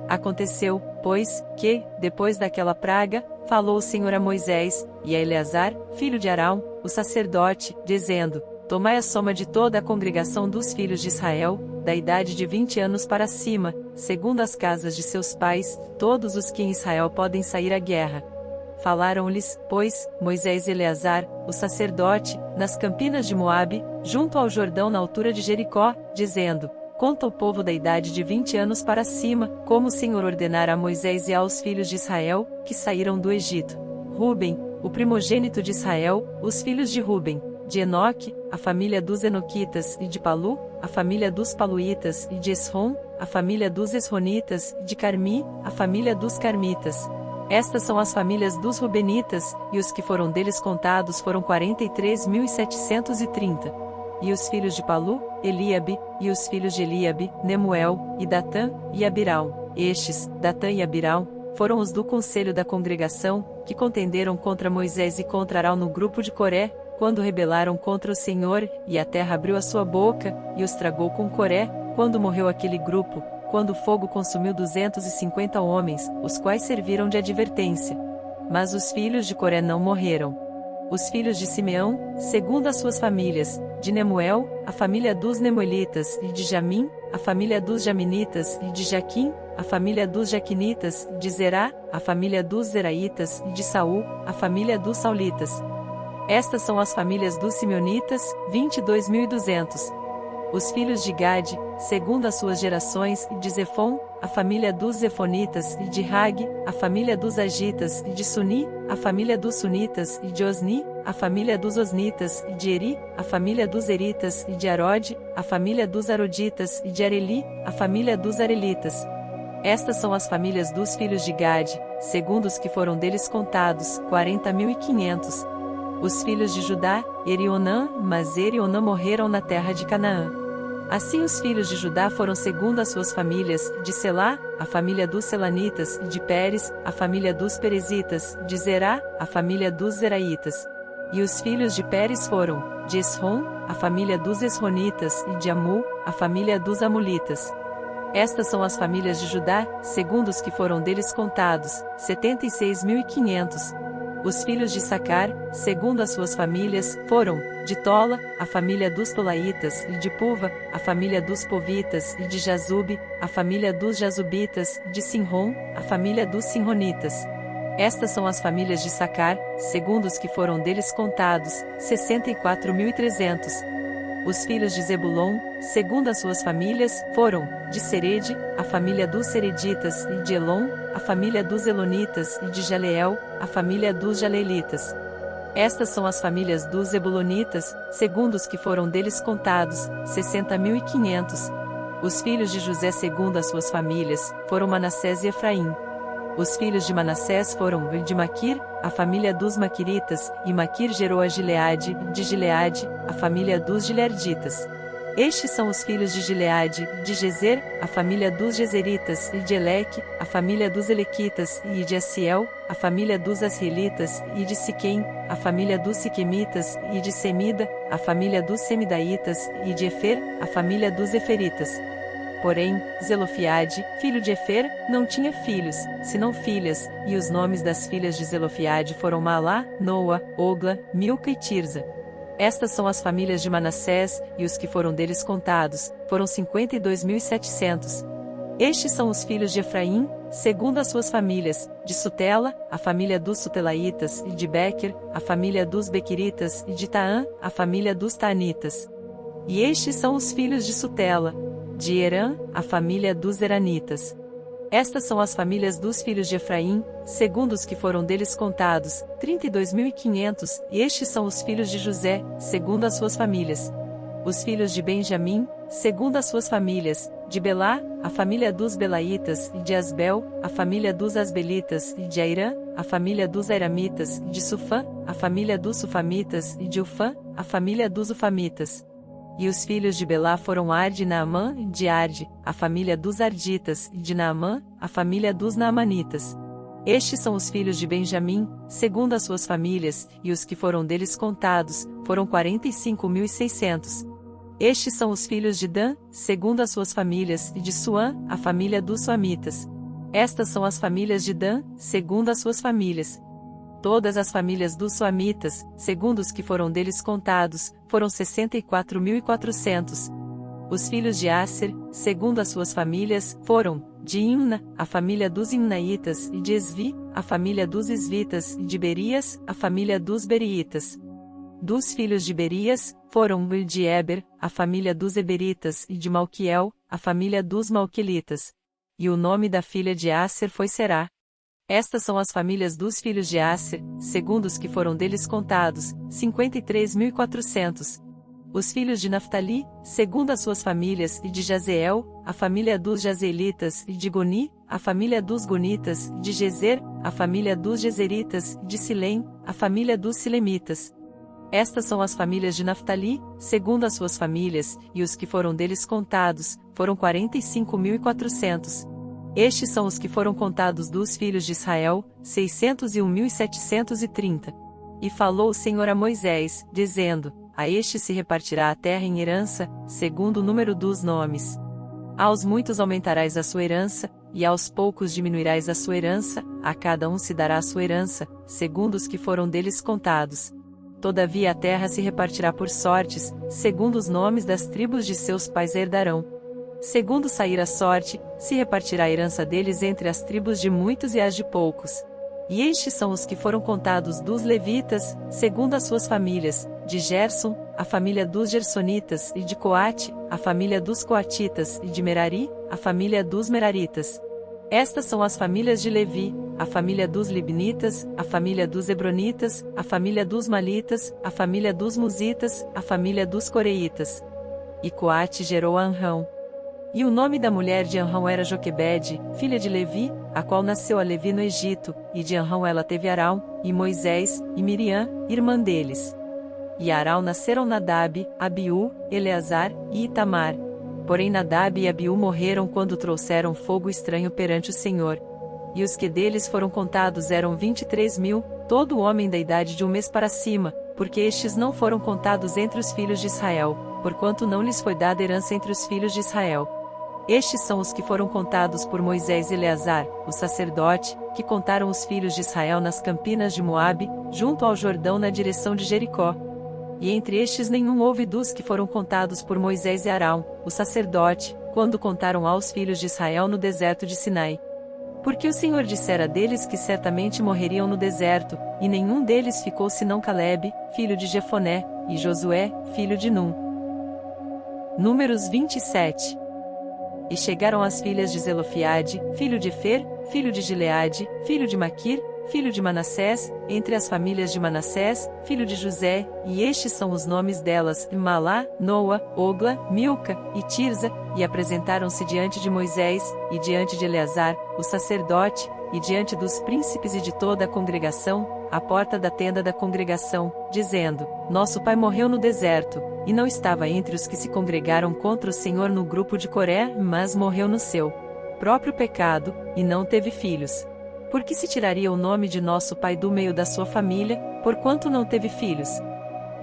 Aconteceu, pois, que, depois daquela praga, falou o Senhor a Moisés, e a Eleazar, filho de Arão, o sacerdote, dizendo: Tomai a soma de toda a congregação dos filhos de Israel, da idade de 20 anos para cima, segundo as casas de seus pais, todos os que em Israel podem sair à guerra. Falaram-lhes, pois, Moisés e Eleazar, o sacerdote, nas campinas de Moabe, junto ao Jordão na altura de Jericó, dizendo: Conta o povo da idade de 20 anos para cima, como o Senhor ordenara a Moisés e aos filhos de Israel, que saíram do Egito. Ruben, o primogênito de Israel, os filhos de Ruben, de Enoque, a família dos Enoquitas, e de Palu, a família dos Paluítas, e de Esrom, a família dos Esronitas, e de Carmi, a família dos Carmitas. Estas são as famílias dos Rubenitas, e os que foram deles contados foram 43.730. E os filhos de Palu, Eliabe, e os filhos de Eliabe, Nemuel, e Datã, e Abirão. Estes, Datã e Abirão, foram os do conselho da congregação, que contenderam contra Moisés e contra Arão no grupo de Coré, quando rebelaram contra o Senhor, e a terra abriu a sua boca, e os tragou com Coré, quando morreu aquele grupo, quando o fogo consumiu 250 homens, os quais serviram de advertência. Mas os filhos de Coré não morreram. Os filhos de Simeão, segundo as suas famílias, de Nemuel, a família dos Nemuelitas, e de Jamim, a família dos Jaminitas, e de Jaquim, a família dos Jaquinitas, de Zerá, a família dos Zeraitas, e de Saul, a família dos Saulitas. Estas são as famílias dos Simeonitas, 22.200. Os filhos de Gade, segundo as suas gerações, e de Zefon, a família dos Zefonitas, e de Rag, a família dos Agitas, e de Suni, a família dos Sunitas, e de Osni, a família dos Osnitas, e de Eri, a família dos Eritas, e de Arode, a família dos Aroditas, e de Areli, a família dos Arelitas. Estas são as famílias dos filhos de Gade, segundo os que foram deles contados, 40.500. Os filhos de Judá, Eri e Onã, mas Eri e Onã morreram na terra de Canaã. Assim os filhos de Judá foram segundo as suas famílias, de Selá, a família dos Selanitas, e de Pérez, a família dos Perezitas, de Zerá, a família dos Zeraitas. E os filhos de Pérez foram, de Esrom, a família dos Esronitas, e de Amu, a família dos Amulitas. Estas são as famílias de Judá, segundo os que foram deles contados, 76.500. Os filhos de Issacar, segundo as suas famílias, foram, de Tola, a família dos Tolaitas, e de Puva, a família dos Povitas, e de Jazube, a família dos Jazubitas, de Sinrom, a família dos Sinronitas. Estas são as famílias de Issacar, segundo os que foram deles contados, 64.300. Os filhos de Zebulon, segundo as suas famílias, foram, de Serede, a família dos Sereditas, e de Elon, a família dos Elonitas, e de Jaleel, a família dos Jaleelitas. Estas são as famílias dos Zebulonitas, segundo os que foram deles contados, 60.500. Os filhos de José segundo as suas famílias, foram Manassés e Efraim. Os filhos de Manassés foram de Maquir, a família dos Maquiritas, e Maquir gerou a Gileade, de Gileade, a família dos Gileaditas. Estes são os filhos de Gileade, de Gezer, a família dos Gezeritas, e de Eleque, a família dos Elequitas, e de Asiel, a família dos Asrielitas, e de Siquém, a família dos Siquemitas, e de Semida, a família dos Semidaitas, e de Efer, a família dos Eferitas. Porém, Zelofiade, filho de Efer, não tinha filhos, senão filhas, e os nomes das filhas de Zelofiade foram Malá, Noa, Ogla, Milca e Tirza. Estas são as famílias de Manassés, e os que foram deles contados, foram 52.700. Estes são os filhos de Efraim, segundo as suas famílias, de Sutela, a família dos Sutelaitas, e de Bequer, a família dos Bequeritas, e de Taã, a família dos Taanitas. E estes são os filhos de Sutela, de Herã, a família dos Heranitas. Estas são as famílias dos filhos de Efraim, segundo os que foram deles contados, 32.500, e estes são os filhos de José, segundo as suas famílias. Os filhos de Benjamim, segundo as suas famílias, de Belá, a família dos Belaitas, e de Asbel, a família dos Asbelitas, e de Airã, a família dos Airamitas, e de Sufã, a família dos Sufamitas, e de Ufã, a família dos Ufamitas. E os filhos de Belá foram Arde e Naamã, de Arde, a família dos Arditas, e de Naamã, a família dos Naamanitas. Estes são os filhos de Benjamim, segundo as suas famílias, e os que foram deles contados, foram 45.600. Estes são os filhos de Dan, segundo as suas famílias, e de Suã, a família dos Suamitas. Estas são as famílias de Dan, segundo as suas famílias. Todas as famílias dos Suamitas, segundo os que foram deles contados, foram 64.400. Os filhos de Asser, segundo as suas famílias, foram, de Imna, a família dos Imnaitas, e de Esvi, a família dos Esvitas, e de Berias, a família dos Beriitas. Dos filhos de Berias, foram de Eber, a família dos Eberitas, e de Malquiel, a família dos Malquelitas. E o nome da filha de Asser foi Será. Estas são as famílias dos filhos de Asser, segundo os que foram deles contados, 53.400. Os filhos de Naftali, segundo as suas famílias, e de Jazeel, a família dos Jazeelitas, e de Goni, a família dos Gonitas, de Gezer, a família dos Gezeritas, de Silém, a família dos Silemitas. Estas são as famílias de Naftali, segundo as suas famílias, e os que foram deles contados, foram 45.400. Estes são os que foram contados dos filhos de Israel, 601.730. E falou o Senhor a Moisés, dizendo: a este se repartirá a terra em herança, segundo o número dos nomes. Aos muitos aumentarás a sua herança, e aos poucos diminuirás a sua herança, a cada um se dará a sua herança, segundo os que foram deles contados. Todavia a terra se repartirá por sortes, segundo os nomes das tribos de seus pais herdarão. Segundo sair a sorte, se repartirá a herança deles entre as tribos de muitos e as de poucos. E estes são os que foram contados dos levitas, segundo as suas famílias, de Gerson, a família dos Gersonitas, e de Coate, a família dos Coatitas, e de Merari, a família dos Meraritas. Estas são as famílias de Levi, a família dos Libnitas, a família dos Hebronitas, a família dos Malitas, a família dos Musitas, a família dos Coreitas. E Coate gerou a Anrão. E o nome da mulher de Anrão era Joquebede, filha de Levi, a qual nasceu a Levi no Egito, e de Anrão ela teve Arão, e Moisés, e Miriam, irmã deles. E a Arão nasceram Nadab, Abiú, Eleazar, e Itamar. Porém Nadab e Abiú morreram quando trouxeram fogo estranho perante o Senhor. E os que deles foram contados eram 23.000, todo homem da idade de um mês para cima, porque estes não foram contados entre os filhos de Israel, porquanto não lhes foi dada herança entre os filhos de Israel. Estes são os que foram contados por Moisés e Eleazar, o sacerdote, que contaram os filhos de Israel nas campinas de Moabe, junto ao Jordão na direção de Jericó. E entre estes nenhum houve dos que foram contados por Moisés e Arão, o sacerdote, quando contaram aos filhos de Israel no deserto de Sinai. Porque o Senhor dissera deles que certamente morreriam no deserto, e nenhum deles ficou senão Calebe, filho de Jefoné, e Josué, filho de Num. Números 27. E chegaram as filhas de Zelofiade, filho de Efer, filho de Gileade, filho de Maquir, filho de Manassés, entre as famílias de Manassés, filho de José, e estes são os nomes delas: Malá, Noa, Ogla, Milca, e Tirza, e apresentaram-se diante de Moisés, e diante de Eleazar, o sacerdote, e diante dos príncipes e de toda a congregação, à porta da tenda da congregação, dizendo: Nosso pai morreu no deserto, e não estava entre os que se congregaram contra o Senhor no grupo de Coré, mas morreu no seu próprio pecado, e não teve filhos. Por que se tiraria o nome de nosso pai do meio da sua família, porquanto não teve filhos?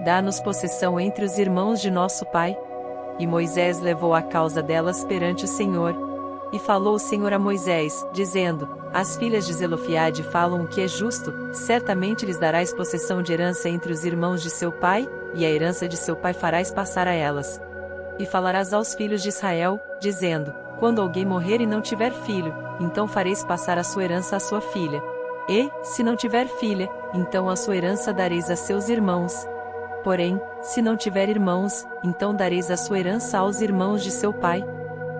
Dá-nos possessão entre os irmãos de nosso pai. E Moisés levou a causa delas perante o Senhor. E falou o Senhor a Moisés, dizendo: As filhas de Zelofiade falam o que é justo, certamente lhes darás possessão de herança entre os irmãos de seu pai, e a herança de seu pai farás passar a elas. E falarás aos filhos de Israel, dizendo: Quando alguém morrer e não tiver filho, então fareis passar a sua herança à sua filha. E, se não tiver filha, então a sua herança dareis a seus irmãos. Porém, se não tiver irmãos, então dareis a sua herança aos irmãos de seu pai.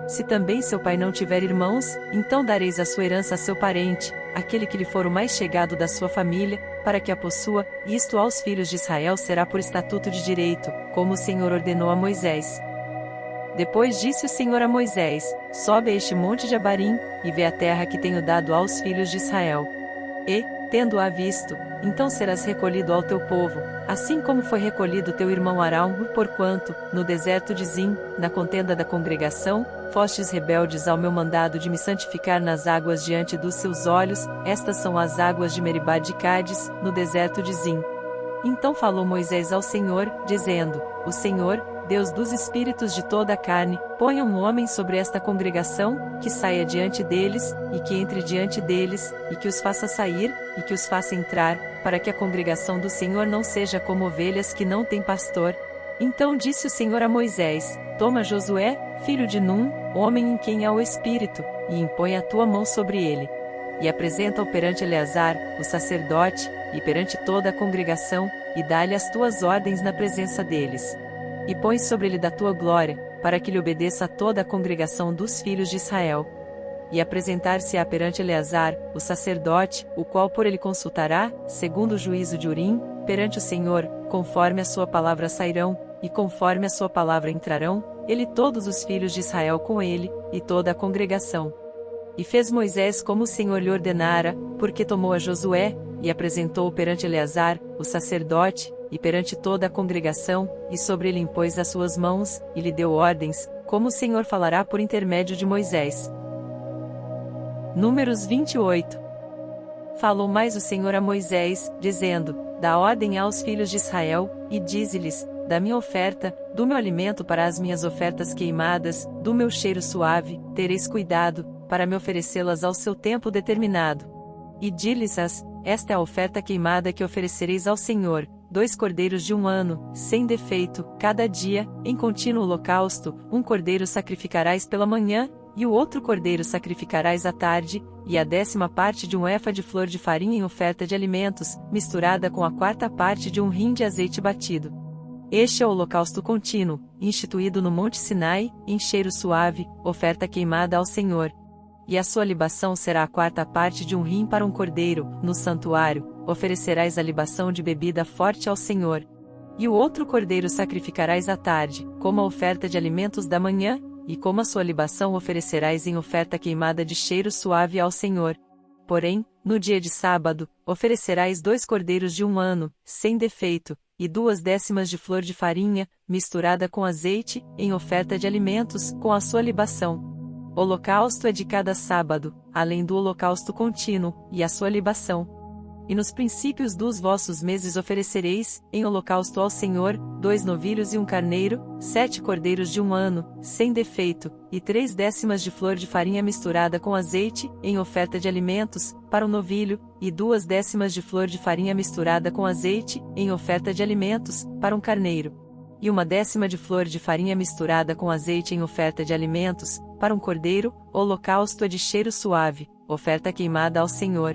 Se também seu pai não tiver irmãos, então dareis a sua herança a seu parente, aquele que lhe for o mais chegado da sua família, para que a possua, isto aos filhos de Israel será por estatuto de direito, como o Senhor ordenou a Moisés. Depois disse o Senhor a Moisés: Sobe a este monte de Abarim, e vê a terra que tenho dado aos filhos de Israel. E, tendo-a visto, então serás recolhido ao teu povo, assim como foi recolhido teu irmão Arão, porquanto, no deserto de Zim, na contenda da congregação, fostes rebeldes ao meu mandado de me santificar nas águas diante dos seus olhos, estas são as águas de Meribá de Cádiz, no deserto de Zim. Então falou Moisés ao Senhor, dizendo: O Senhor, Deus dos espíritos de toda a carne, ponha um homem sobre esta congregação, que saia diante deles, e que entre diante deles, e que os faça sair, e que os faça entrar, para que a congregação do Senhor não seja como ovelhas que não têm pastor. Então disse o Senhor a Moisés: Toma Josué, filho de Num, homem em quem há o Espírito, e impõe a tua mão sobre ele. E apresenta-o perante Eleazar, o sacerdote, e perante toda a congregação, e dá-lhe as tuas ordens na presença deles. E põe sobre ele da tua glória, para que lhe obedeça a toda a congregação dos filhos de Israel. E apresentar-se-á perante Eleazar, o sacerdote, o qual por ele consultará, segundo o juízo de Urim, perante o Senhor, conforme a sua palavra sairão, e conforme a sua palavra entrarão, ele e todos os filhos de Israel com ele, e toda a congregação. E fez Moisés como o Senhor lhe ordenara, porque tomou a Josué, e apresentou-o perante Eleazar, o sacerdote, e perante toda a congregação, e sobre ele impôs as suas mãos, e lhe deu ordens, como o Senhor falará por intermédio de Moisés. Números 28. Falou mais o Senhor a Moisés, dizendo: Dá ordem aos filhos de Israel, e dize-lhes: Da minha oferta, do meu alimento para as minhas ofertas queimadas, do meu cheiro suave, tereis cuidado, para me oferecê-las ao seu tempo determinado. E di-lhes-as: Esta é a oferta queimada que oferecereis ao Senhor, 2 cordeiros de 1 ano, sem defeito, cada dia, em contínuo holocausto, 1 cordeiro sacrificarás pela manhã, e o outro cordeiro sacrificarás à tarde, e a 10ª parte de 1 efa de flor de farinha em oferta de alimentos, misturada com a 4ª parte de 1 rim de azeite batido. Este é o holocausto contínuo, instituído no Monte Sinai, em cheiro suave, oferta queimada ao Senhor. E a sua libação será a 4ª parte de 1 rim para 1 cordeiro, no santuário, oferecerás a libação de bebida forte ao Senhor. E o outro cordeiro sacrificarás à tarde, como a oferta de alimentos da manhã, e como a sua libação oferecerás em oferta queimada de cheiro suave ao Senhor. Porém, no dia de sábado, oferecerás 2 cordeiros de 1 ano, sem defeito, e 2/10 de flor de farinha, misturada com azeite, em oferta de alimentos, com a sua libação. Holocausto é de cada sábado, além do holocausto contínuo, e a sua libação. E nos princípios dos vossos meses oferecereis, em holocausto ao Senhor, 2 novilhos e um carneiro, 7 cordeiros de um ano, sem defeito, e 3/10 de flor de farinha misturada com azeite, em oferta de alimentos, para o novilho, e 2/10 de flor de farinha misturada com azeite, em oferta de alimentos, para um carneiro. E 1/10 de flor de farinha misturada com azeite em oferta de alimentos, para um cordeiro, holocausto de cheiro suave, oferta queimada ao Senhor.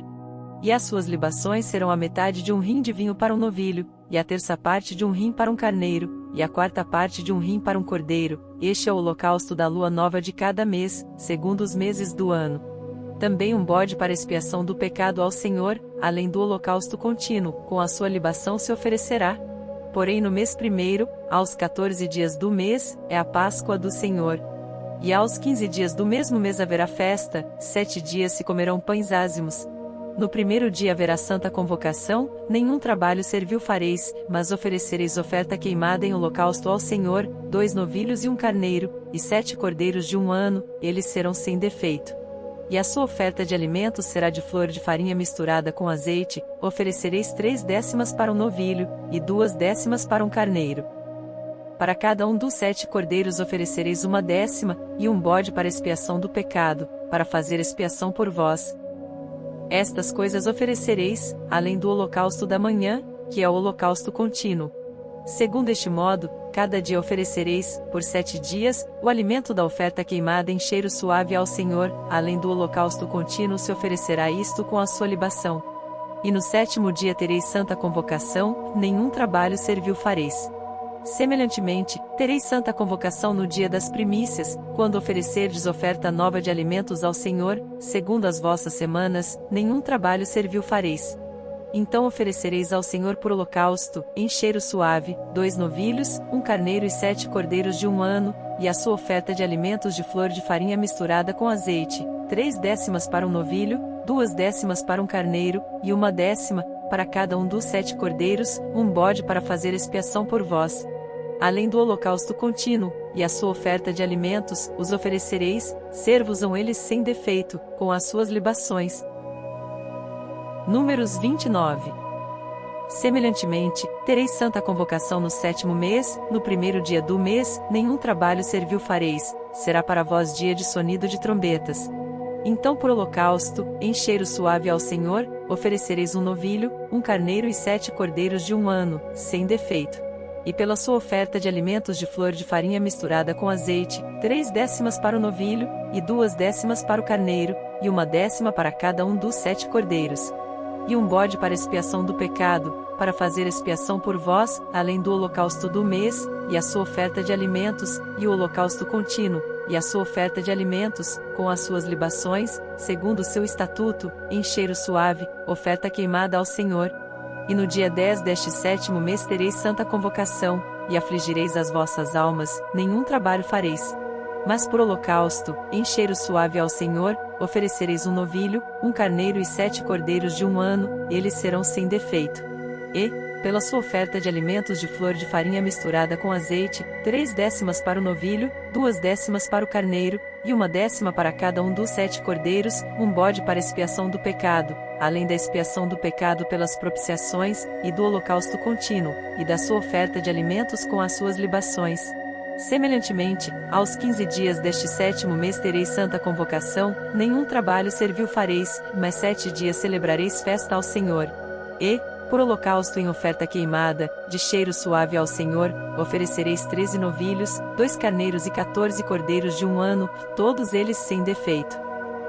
E as suas libações serão a metade de um rim de vinho para um novilho, e a terça parte de um rim para um carneiro, e a quarta parte de um rim para um cordeiro. Este é o holocausto da lua nova de cada mês, segundo os meses do ano. Também um bode para expiação do pecado ao Senhor, além do holocausto contínuo, com a sua libação se oferecerá. Porém no mês primeiro, aos 14 dias do mês, é a Páscoa do Senhor. E aos 15 dias do mesmo mês haverá festa, 7 dias se comerão pães ázimos. No primeiro dia haverá santa convocação, nenhum trabalho servil fareis, mas oferecereis oferta queimada em holocausto ao Senhor, 2 novilhos e um carneiro, e 7 cordeiros de um ano, eles serão sem defeito. E a sua oferta de alimentos será de flor de farinha misturada com azeite, oferecereis 3/10 para um novilho, e 2/10 para um carneiro. Para cada um dos 7 cordeiros oferecereis 1/10, e um bode para expiação do pecado, para fazer expiação por vós. Estas coisas oferecereis, além do holocausto da manhã, que é o holocausto contínuo. Segundo este modo, cada dia oferecereis, por 7 dias, o alimento da oferta queimada em cheiro suave ao Senhor, além do holocausto contínuo se oferecerá isto com a sua libação. E no 7º dia tereis santa convocação, nenhum trabalho servil fareis. Semelhantemente, tereis santa convocação no dia das primícias, quando oferecerdes oferta nova de alimentos ao Senhor, segundo as vossas semanas, nenhum trabalho servil fareis. Então oferecereis ao Senhor por holocausto, em cheiro suave, 2 novilhos, um carneiro e 7 cordeiros de um ano, e a sua oferta de alimentos de flor de farinha misturada com azeite, 3/10 para um novilho, 2/10 para um carneiro, e 1/10 para cada um dos 7 cordeiros, um bode para fazer expiação por vós. Além do holocausto contínuo, e a sua oferta de alimentos, os oferecereis, ser-vos-ão eles sem defeito, com as suas libações. Números 29. Semelhantemente, tereis santa convocação no 7º mês, no primeiro dia do mês, nenhum trabalho servil fareis, será para vós dia de sonido de trombetas. Então por holocausto, em cheiro suave ao Senhor, oferecereis um novilho, um carneiro e 7 cordeiros de um ano, sem defeito. E pela sua oferta de alimentos de flor de farinha misturada com azeite, 3/10 para o novilho, e 2/10 para o carneiro, e 1/10 para cada um dos 7 cordeiros. E um bode para expiação do pecado, para fazer expiação por vós, além do holocausto do mês, e a sua oferta de alimentos, e o holocausto contínuo, e a sua oferta de alimentos, com as suas libações, segundo o seu estatuto, em cheiro suave, oferta queimada ao Senhor. E no dia 10 deste 7º mês tereis santa convocação, e afligireis as vossas almas, nenhum trabalho fareis. Mas por holocausto, em cheiro suave ao Senhor, oferecereis um novilho, um carneiro e 7 cordeiros de um ano, eles serão sem defeito. E, pela sua oferta de alimentos de flor de farinha misturada com azeite, 3/10 para o novilho, 2/10 para o carneiro, e 1/10 para cada um dos 7 cordeiros, um bode para expiação do pecado, além da expiação do pecado pelas propiciações, e do holocausto contínuo, e da sua oferta de alimentos com as suas libações. Semelhantemente, aos 15 dias deste 7º mês tereis santa convocação, nenhum trabalho servil fareis, mas 7 dias celebrareis festa ao Senhor. E, por holocausto em oferta queimada, de cheiro suave ao Senhor, oferecereis 13 novilhos, 2 carneiros e 14 cordeiros de um ano, todos eles sem defeito.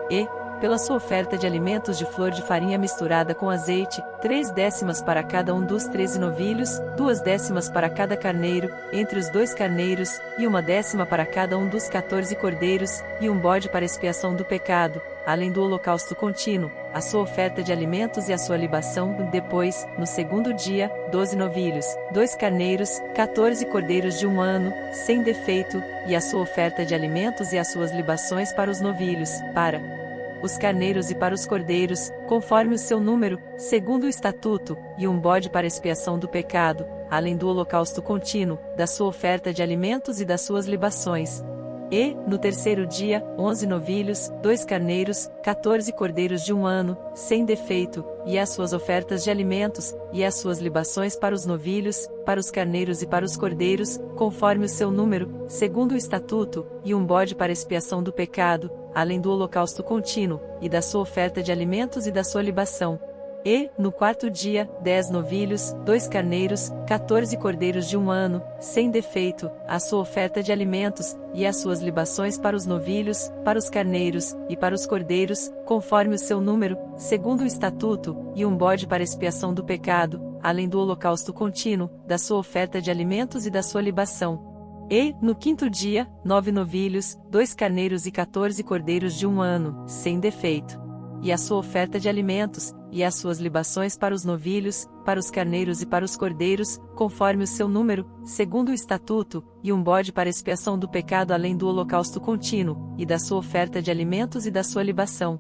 E, pela sua oferta de alimentos de flor de farinha misturada com azeite, 3/10 para cada um dos 13 novilhos, 2/10 para cada carneiro, entre os 2 carneiros, e 1/10 para cada um dos 14 cordeiros, e um bode para expiação do pecado, além do holocausto contínuo, a sua oferta de alimentos e a sua libação. Depois, no 2º dia, 12 novilhos, 2 carneiros, 14 cordeiros de um ano, sem defeito, e a sua oferta de alimentos e as suas libações para os novilhos, para os carneiros e para os cordeiros, conforme o seu número, segundo o estatuto, e um bode para expiação do pecado, além do holocausto contínuo, da sua oferta de alimentos e das suas libações. E, no terceiro dia, 11 novilhos, 2 carneiros, 14 cordeiros de 1 ano, sem defeito, e as suas ofertas de alimentos, e as suas libações para os novilhos, para os carneiros e para os cordeiros, conforme o seu número, segundo o estatuto, e um bode para expiação do pecado, além do holocausto contínuo, e da sua oferta de alimentos e da sua libação. E, no quarto dia, 10 novilhos, 2 carneiros, 14 cordeiros de 1 ano, sem defeito, a sua oferta de alimentos, e as suas libações para os novilhos, para os carneiros, e para os cordeiros, conforme o seu número, segundo o estatuto, e um bode para expiação do pecado, além do holocausto contínuo, da sua oferta de alimentos e da sua libação. E, no quinto dia, 9 novilhos, 2 carneiros e 14 cordeiros de 1 ano, sem defeito. E a sua oferta de alimentos, e as suas libações para os novilhos, para os carneiros e para os cordeiros, conforme o seu número, segundo o estatuto, e um bode para expiação do pecado além do holocausto contínuo, e da sua oferta de alimentos e da sua libação.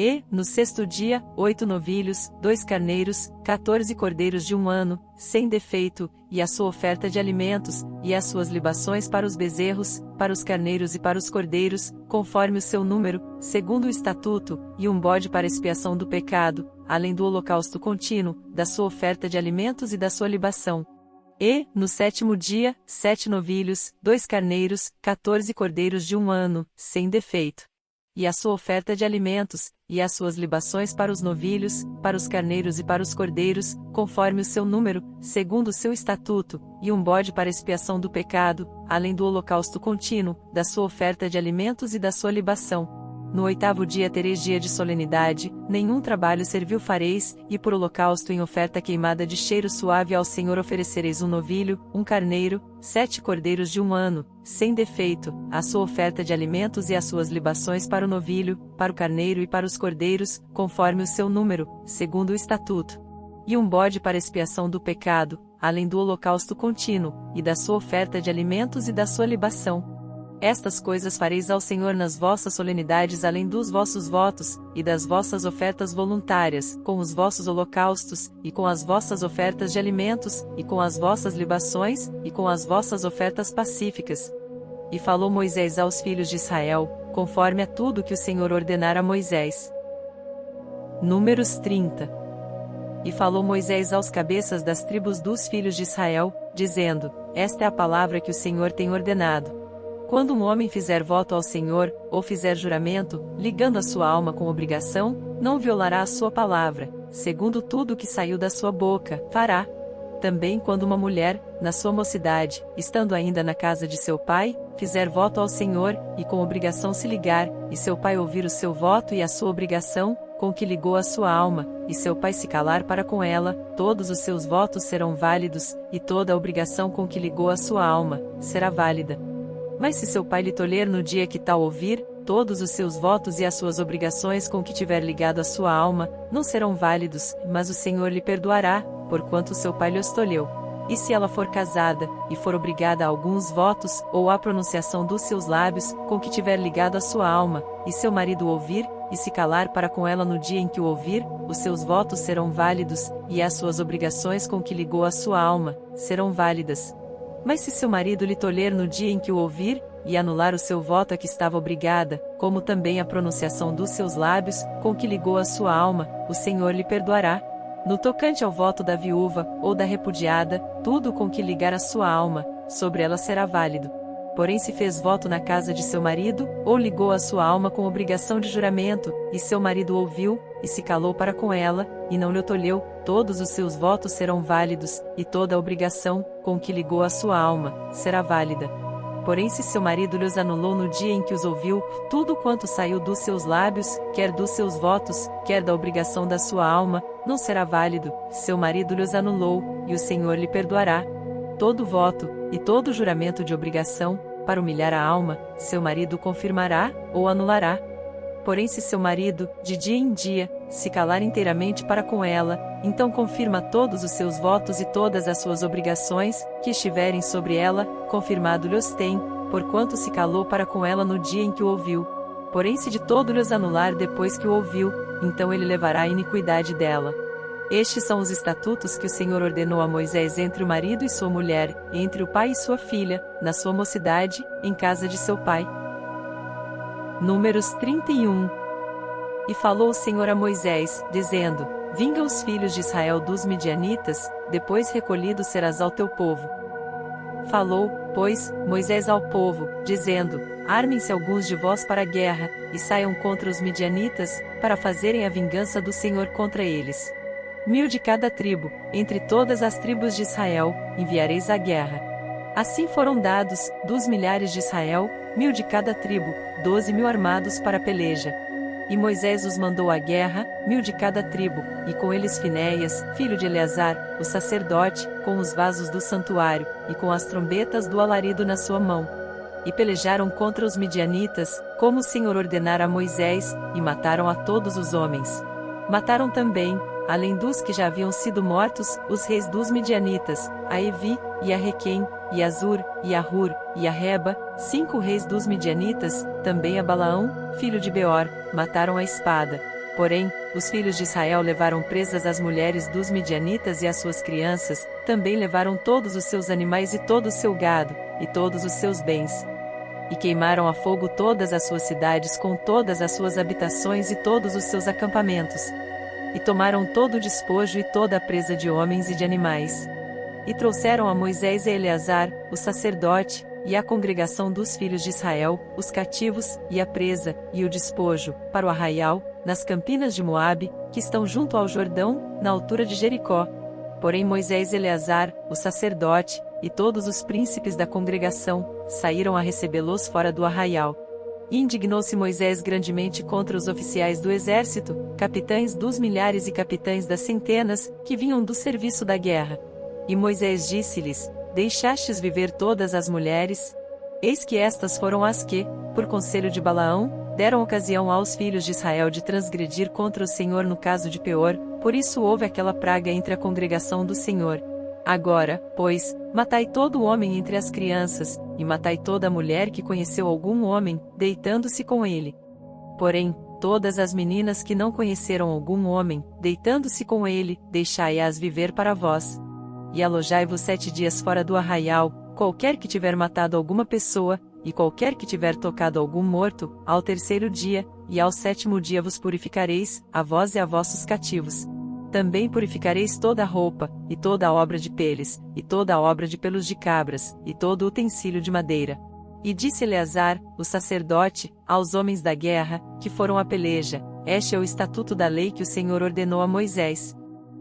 E, no sexto dia, 8 novilhos, 2 carneiros, 14 cordeiros de 1 ano, sem defeito, e a sua oferta de alimentos, e as suas libações para os bezerros, para os carneiros e para os cordeiros, conforme o seu número, segundo o estatuto, e um bode para expiação do pecado, além do holocausto contínuo, da sua oferta de alimentos e da sua libação. E, no sétimo dia, 7 novilhos, 2 carneiros, 14 cordeiros de 1 ano, sem defeito. E a sua oferta de alimentos, e as suas libações para os novilhos, para os carneiros e para os cordeiros, conforme o seu número, segundo o seu estatuto, e um bode para expiação do pecado, além do holocausto contínuo, da sua oferta de alimentos e da sua libação. No oitavo dia tereis dia de solenidade, nenhum trabalho servil fareis, e por holocausto em oferta queimada de cheiro suave ao Senhor oferecereis um novilho, um carneiro, 7 cordeiros de 1 ano, sem defeito, a sua oferta de alimentos e as suas libações para o novilho, para o carneiro e para os cordeiros, conforme o seu número, segundo o estatuto. E um bode para expiação do pecado, além do holocausto contínuo, e da sua oferta de alimentos e da sua libação. Estas coisas fareis ao Senhor nas vossas solenidades além dos vossos votos, e das vossas ofertas voluntárias, com os vossos holocaustos, e com as vossas ofertas de alimentos, e com as vossas libações, e com as vossas ofertas pacíficas. E falou Moisés aos filhos de Israel, conforme a tudo que o Senhor ordenara a Moisés. Números 30. E falou Moisés aos cabeças das tribos dos filhos de Israel, dizendo: Esta é a palavra que o Senhor tem ordenado. Quando um homem fizer voto ao Senhor, ou fizer juramento, ligando a sua alma com obrigação, não violará a sua palavra, segundo tudo o que saiu da sua boca, fará. Também quando uma mulher, na sua mocidade, estando ainda na casa de seu pai, fizer voto ao Senhor, e com obrigação se ligar, e seu pai ouvir o seu voto e a sua obrigação, com que ligou a sua alma, e seu pai se calar para com ela, todos os seus votos serão válidos, e toda a obrigação com que ligou a sua alma, será válida. Mas se seu pai lhe tolher no dia que tal ouvir, todos os seus votos e as suas obrigações com que tiver ligado a sua alma, não serão válidos, mas o Senhor lhe perdoará, porquanto seu pai lhe os tolheu. E se ela for casada, e for obrigada a alguns votos, ou à pronunciação dos seus lábios, com que tiver ligado a sua alma, e seu marido ouvir, e se calar para com ela no dia em que o ouvir, os seus votos serão válidos, e as suas obrigações com que ligou a sua alma, serão válidas. Mas se seu marido lhe tolher no dia em que o ouvir, e anular o seu voto a que estava obrigada, como também a pronunciação dos seus lábios, com que ligou a sua alma, o Senhor lhe perdoará. No tocante ao voto da viúva, ou da repudiada, tudo com que ligar a sua alma, sobre ela será válido. Porém se fez voto na casa de seu marido, ou ligou a sua alma com obrigação de juramento, e seu marido ouviu, e se calou para com ela, e não lhe tolheu, todos os seus votos serão válidos, e toda a obrigação, com que ligou a sua alma, será válida. Porém se seu marido lhes anulou no dia em que os ouviu, tudo quanto saiu dos seus lábios, quer dos seus votos, quer da obrigação da sua alma, não será válido, seu marido lhes anulou, e o Senhor lhe perdoará. Todo voto, e todo juramento de obrigação, para humilhar a alma, seu marido confirmará, ou anulará. Porém se seu marido, de dia em dia, se calar inteiramente para com ela, então confirma todos os seus votos e todas as suas obrigações, que estiverem sobre ela, confirmado lhes tem, porquanto se calou para com ela no dia em que o ouviu. Porém se de todo lhes anular depois que o ouviu, então ele levará a iniquidade dela. Estes são os estatutos que o Senhor ordenou a Moisés entre o marido e sua mulher, entre o pai e sua filha, na sua mocidade, em casa de seu pai. Números 31. E falou o Senhor a Moisés, dizendo: Vinga os filhos de Israel dos midianitas, depois recolhido serás ao teu povo. Falou, pois, Moisés ao povo, dizendo: Armem-se alguns de vós para a guerra, e saiam contra os midianitas, para fazerem a vingança do Senhor contra eles. 1000 de cada tribo, entre todas as tribos de Israel, enviareis à guerra. Assim foram dados, dos milhares de Israel, 1000 de cada tribo, 12.000 armados para a peleja. E Moisés os mandou à guerra, 1000 de cada tribo, e com eles Finéias, filho de Eleazar, o sacerdote, com os vasos do santuário, e com as trombetas do alarido na sua mão. E pelejaram contra os midianitas, como o Senhor ordenara a Moisés, e mataram a todos os homens. Mataram também, além dos que já haviam sido mortos, os reis dos midianitas, a Evi, e a Requem, e a Zur, e a Hur, e a Reba, 5 reis dos midianitas, também a Balaão, filho de Beor, mataram a espada. Porém, os filhos de Israel levaram presas as mulheres dos midianitas e as suas crianças, também levaram todos os seus animais e todo o seu gado, e todos os seus bens. E queimaram a fogo todas as suas cidades com todas as suas habitações e todos os seus acampamentos. E tomaram todo o despojo e toda a presa de homens e de animais. E trouxeram a Moisés e a Eleazar, o sacerdote, e a congregação dos filhos de Israel, os cativos, e a presa, e o despojo, para o arraial, nas campinas de Moabe, que estão junto ao Jordão, na altura de Jericó. Porém Moisés e Eleazar, o sacerdote, e todos os príncipes da congregação, saíram a recebê-los fora do arraial. E indignou-se Moisés grandemente contra os oficiais do exército, capitães dos milhares e capitães das centenas, que vinham do serviço da guerra. E Moisés disse-lhes: Deixastes viver todas as mulheres? Eis que estas foram as que, por conselho de Balaão, deram ocasião aos filhos de Israel de transgredir contra o Senhor no caso de Peor, por isso houve aquela praga entre a congregação do Senhor. Agora, pois, matai todo o homem entre as crianças, e matai toda a mulher que conheceu algum homem, deitando-se com ele. Porém, todas as meninas que não conheceram algum homem, deitando-se com ele, deixai-as viver para vós. E alojai-vos 7 dias fora do arraial, qualquer que tiver matado alguma pessoa, e qualquer que tiver tocado algum morto, ao 3º dia, e ao 7º dia vos purificareis, a vós e a vossos cativos. Também purificareis toda a roupa, e toda a obra de peles, e toda a obra de pelos de cabras, e todo o utensílio de madeira. E disse Eleazar, o sacerdote, aos homens da guerra, que foram à peleja: Este é o estatuto da lei que o Senhor ordenou a Moisés.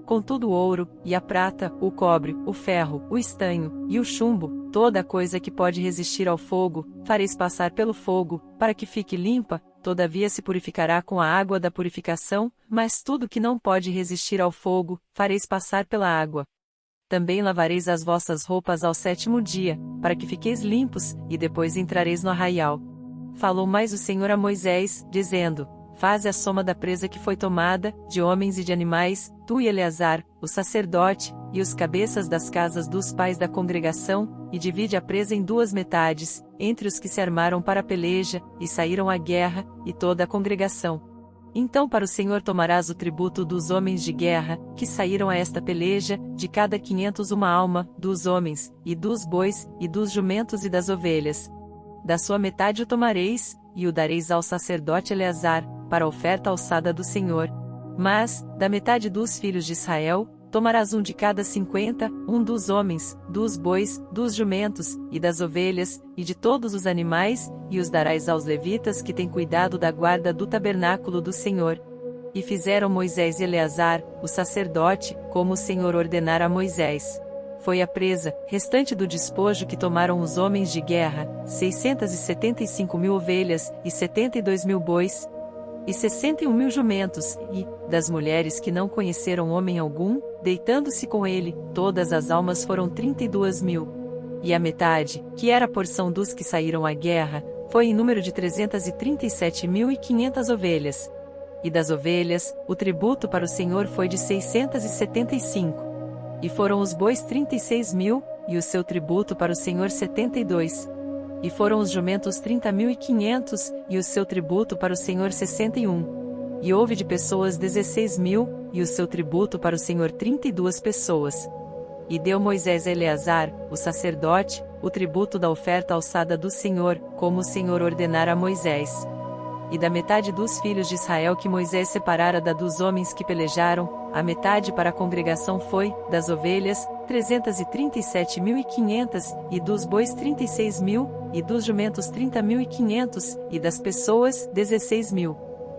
Contudo o ouro, e a prata, o cobre, o ferro, o estanho, e o chumbo, toda a coisa que pode resistir ao fogo, fareis passar pelo fogo, para que fique limpa, todavia se purificará com a água da purificação, mas tudo que não pode resistir ao fogo, fareis passar pela água. Também lavareis as vossas roupas ao 7º dia, para que fiqueis limpos, e depois entrareis no arraial. Falou mais o Senhor a Moisés, dizendo: Faze a soma da presa que foi tomada, de homens e de animais, tu e Eleazar, o sacerdote, e os cabeças das casas dos pais da congregação, e divide a presa em 2 metades, entre os que se armaram para a peleja, e saíram à guerra, e toda a congregação. Então para o Senhor tomarás o tributo dos homens de guerra, que saíram a esta peleja, de cada 500 uma alma, dos homens, e dos bois, e dos jumentos e das ovelhas. Da sua metade o tomareis, e o dareis ao sacerdote Eleazar, para a oferta alçada do Senhor. Mas, da metade dos filhos de Israel, tomarás um de cada 50, um dos homens, dos bois, dos jumentos, e das ovelhas, e de todos os animais, e os darás aos levitas que têm cuidado da guarda do tabernáculo do Senhor. E fizeram Moisés e Eleazar, o sacerdote, como o Senhor ordenara a Moisés. Foi a presa, restante do despojo que tomaram os homens de guerra, 675.000 ovelhas, e 72.000 bois, e 61.000 jumentos, e, das mulheres que não conheceram homem algum, deitando-se com ele, todas as almas foram 32.000. E a metade, que era a porção dos que saíram à guerra, foi em número de 337.500 ovelhas. E das ovelhas, o tributo para o Senhor foi de 675. E foram os bois 36.000, e o seu tributo para o Senhor 72. E foram os jumentos 30.500, e o seu tributo para o Senhor 61. E houve de pessoas 16.000, e o seu tributo para o Senhor 32 pessoas. E deu Moisés a Eleazar, o sacerdote, o tributo da oferta alçada do Senhor, como o Senhor ordenara a Moisés. e da metade dos filhos de Israel que Moisés separara da dos homens que pelejaram, a metade para a congregação foi, das ovelhas, 337.500, e dos bois 36.000, e dos jumentos 30.500, e das pessoas, 16.000.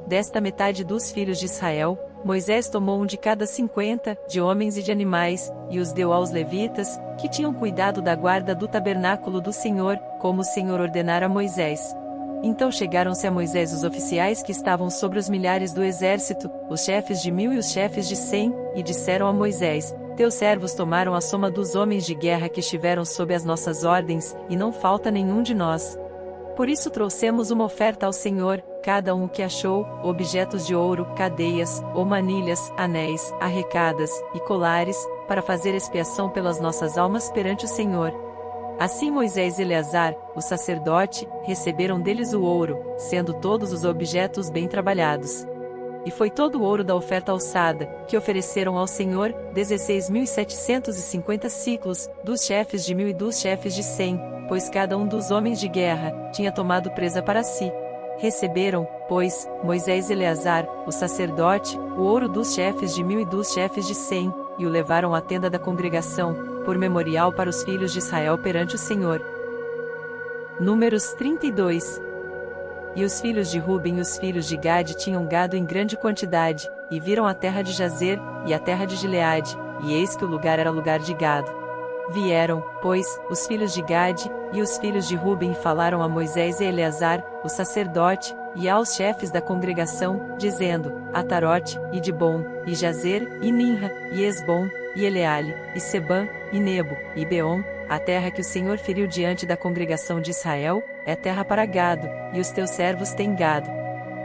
Desta metade dos filhos de Israel, Moisés tomou um de cada 50, de homens e de animais, e os deu aos levitas, que tinham cuidado da guarda do tabernáculo do Senhor, como o Senhor ordenara a Moisés. Então chegaram-se a Moisés os oficiais que estavam sobre os milhares do exército, os chefes de 1000 e os chefes de 100, e disseram a Moisés: Teus servos tomaram a soma dos homens de guerra que estiveram sob as nossas ordens, e não falta nenhum de nós. Por isso trouxemos uma oferta ao Senhor, cada um que achou, objetos de ouro, cadeias, ou manilhas, anéis, arrecadas, e colares, para fazer expiação pelas nossas almas perante o Senhor. Assim Moisés e Eleazar, o sacerdote, receberam deles o ouro, sendo todos os objetos bem trabalhados. E foi todo o ouro da oferta alçada, que ofereceram ao Senhor, 16.750 siclos, dos chefes de 1000 e dos chefes de 100, pois cada um dos homens de guerra, tinha tomado presa para si. Receberam, pois, Moisés e Eleazar, o sacerdote, o ouro dos chefes de 1000 e dos chefes de 100, e o levaram à tenda da congregação, por memorial para os filhos de Israel perante o Senhor. Números 32. E os filhos de Ruben e os filhos de Gade tinham gado em grande quantidade, e viram a terra de Jazer, e a terra de Gileade, e eis que o lugar era lugar de gado. Vieram, pois, os filhos de Gade, e os filhos de Ruben falaram a Moisés e a Eleazar, o sacerdote, e aos chefes da congregação, dizendo: Atarote, e Dibom, e Jazer, e Ninra, e Esbom, e Eleale, e Sebã, e Nebo, e Beom, a terra que o Senhor feriu diante da congregação de Israel, é terra para gado, e os teus servos têm gado.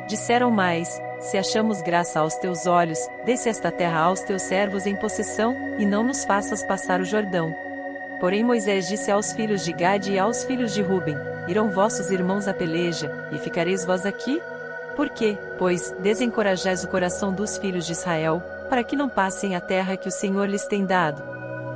Disseram mais: Se achamos graça aos teus olhos, dê-se esta terra aos teus servos em possessão, e não nos faças passar o Jordão. Porém Moisés disse aos filhos de Gade e aos filhos de Ruben: Irão vossos irmãos à peleja, e ficareis vós aqui? Por quê, pois, desencorajais o coração dos filhos de Israel, para que não passem a terra que o Senhor lhes tem dado?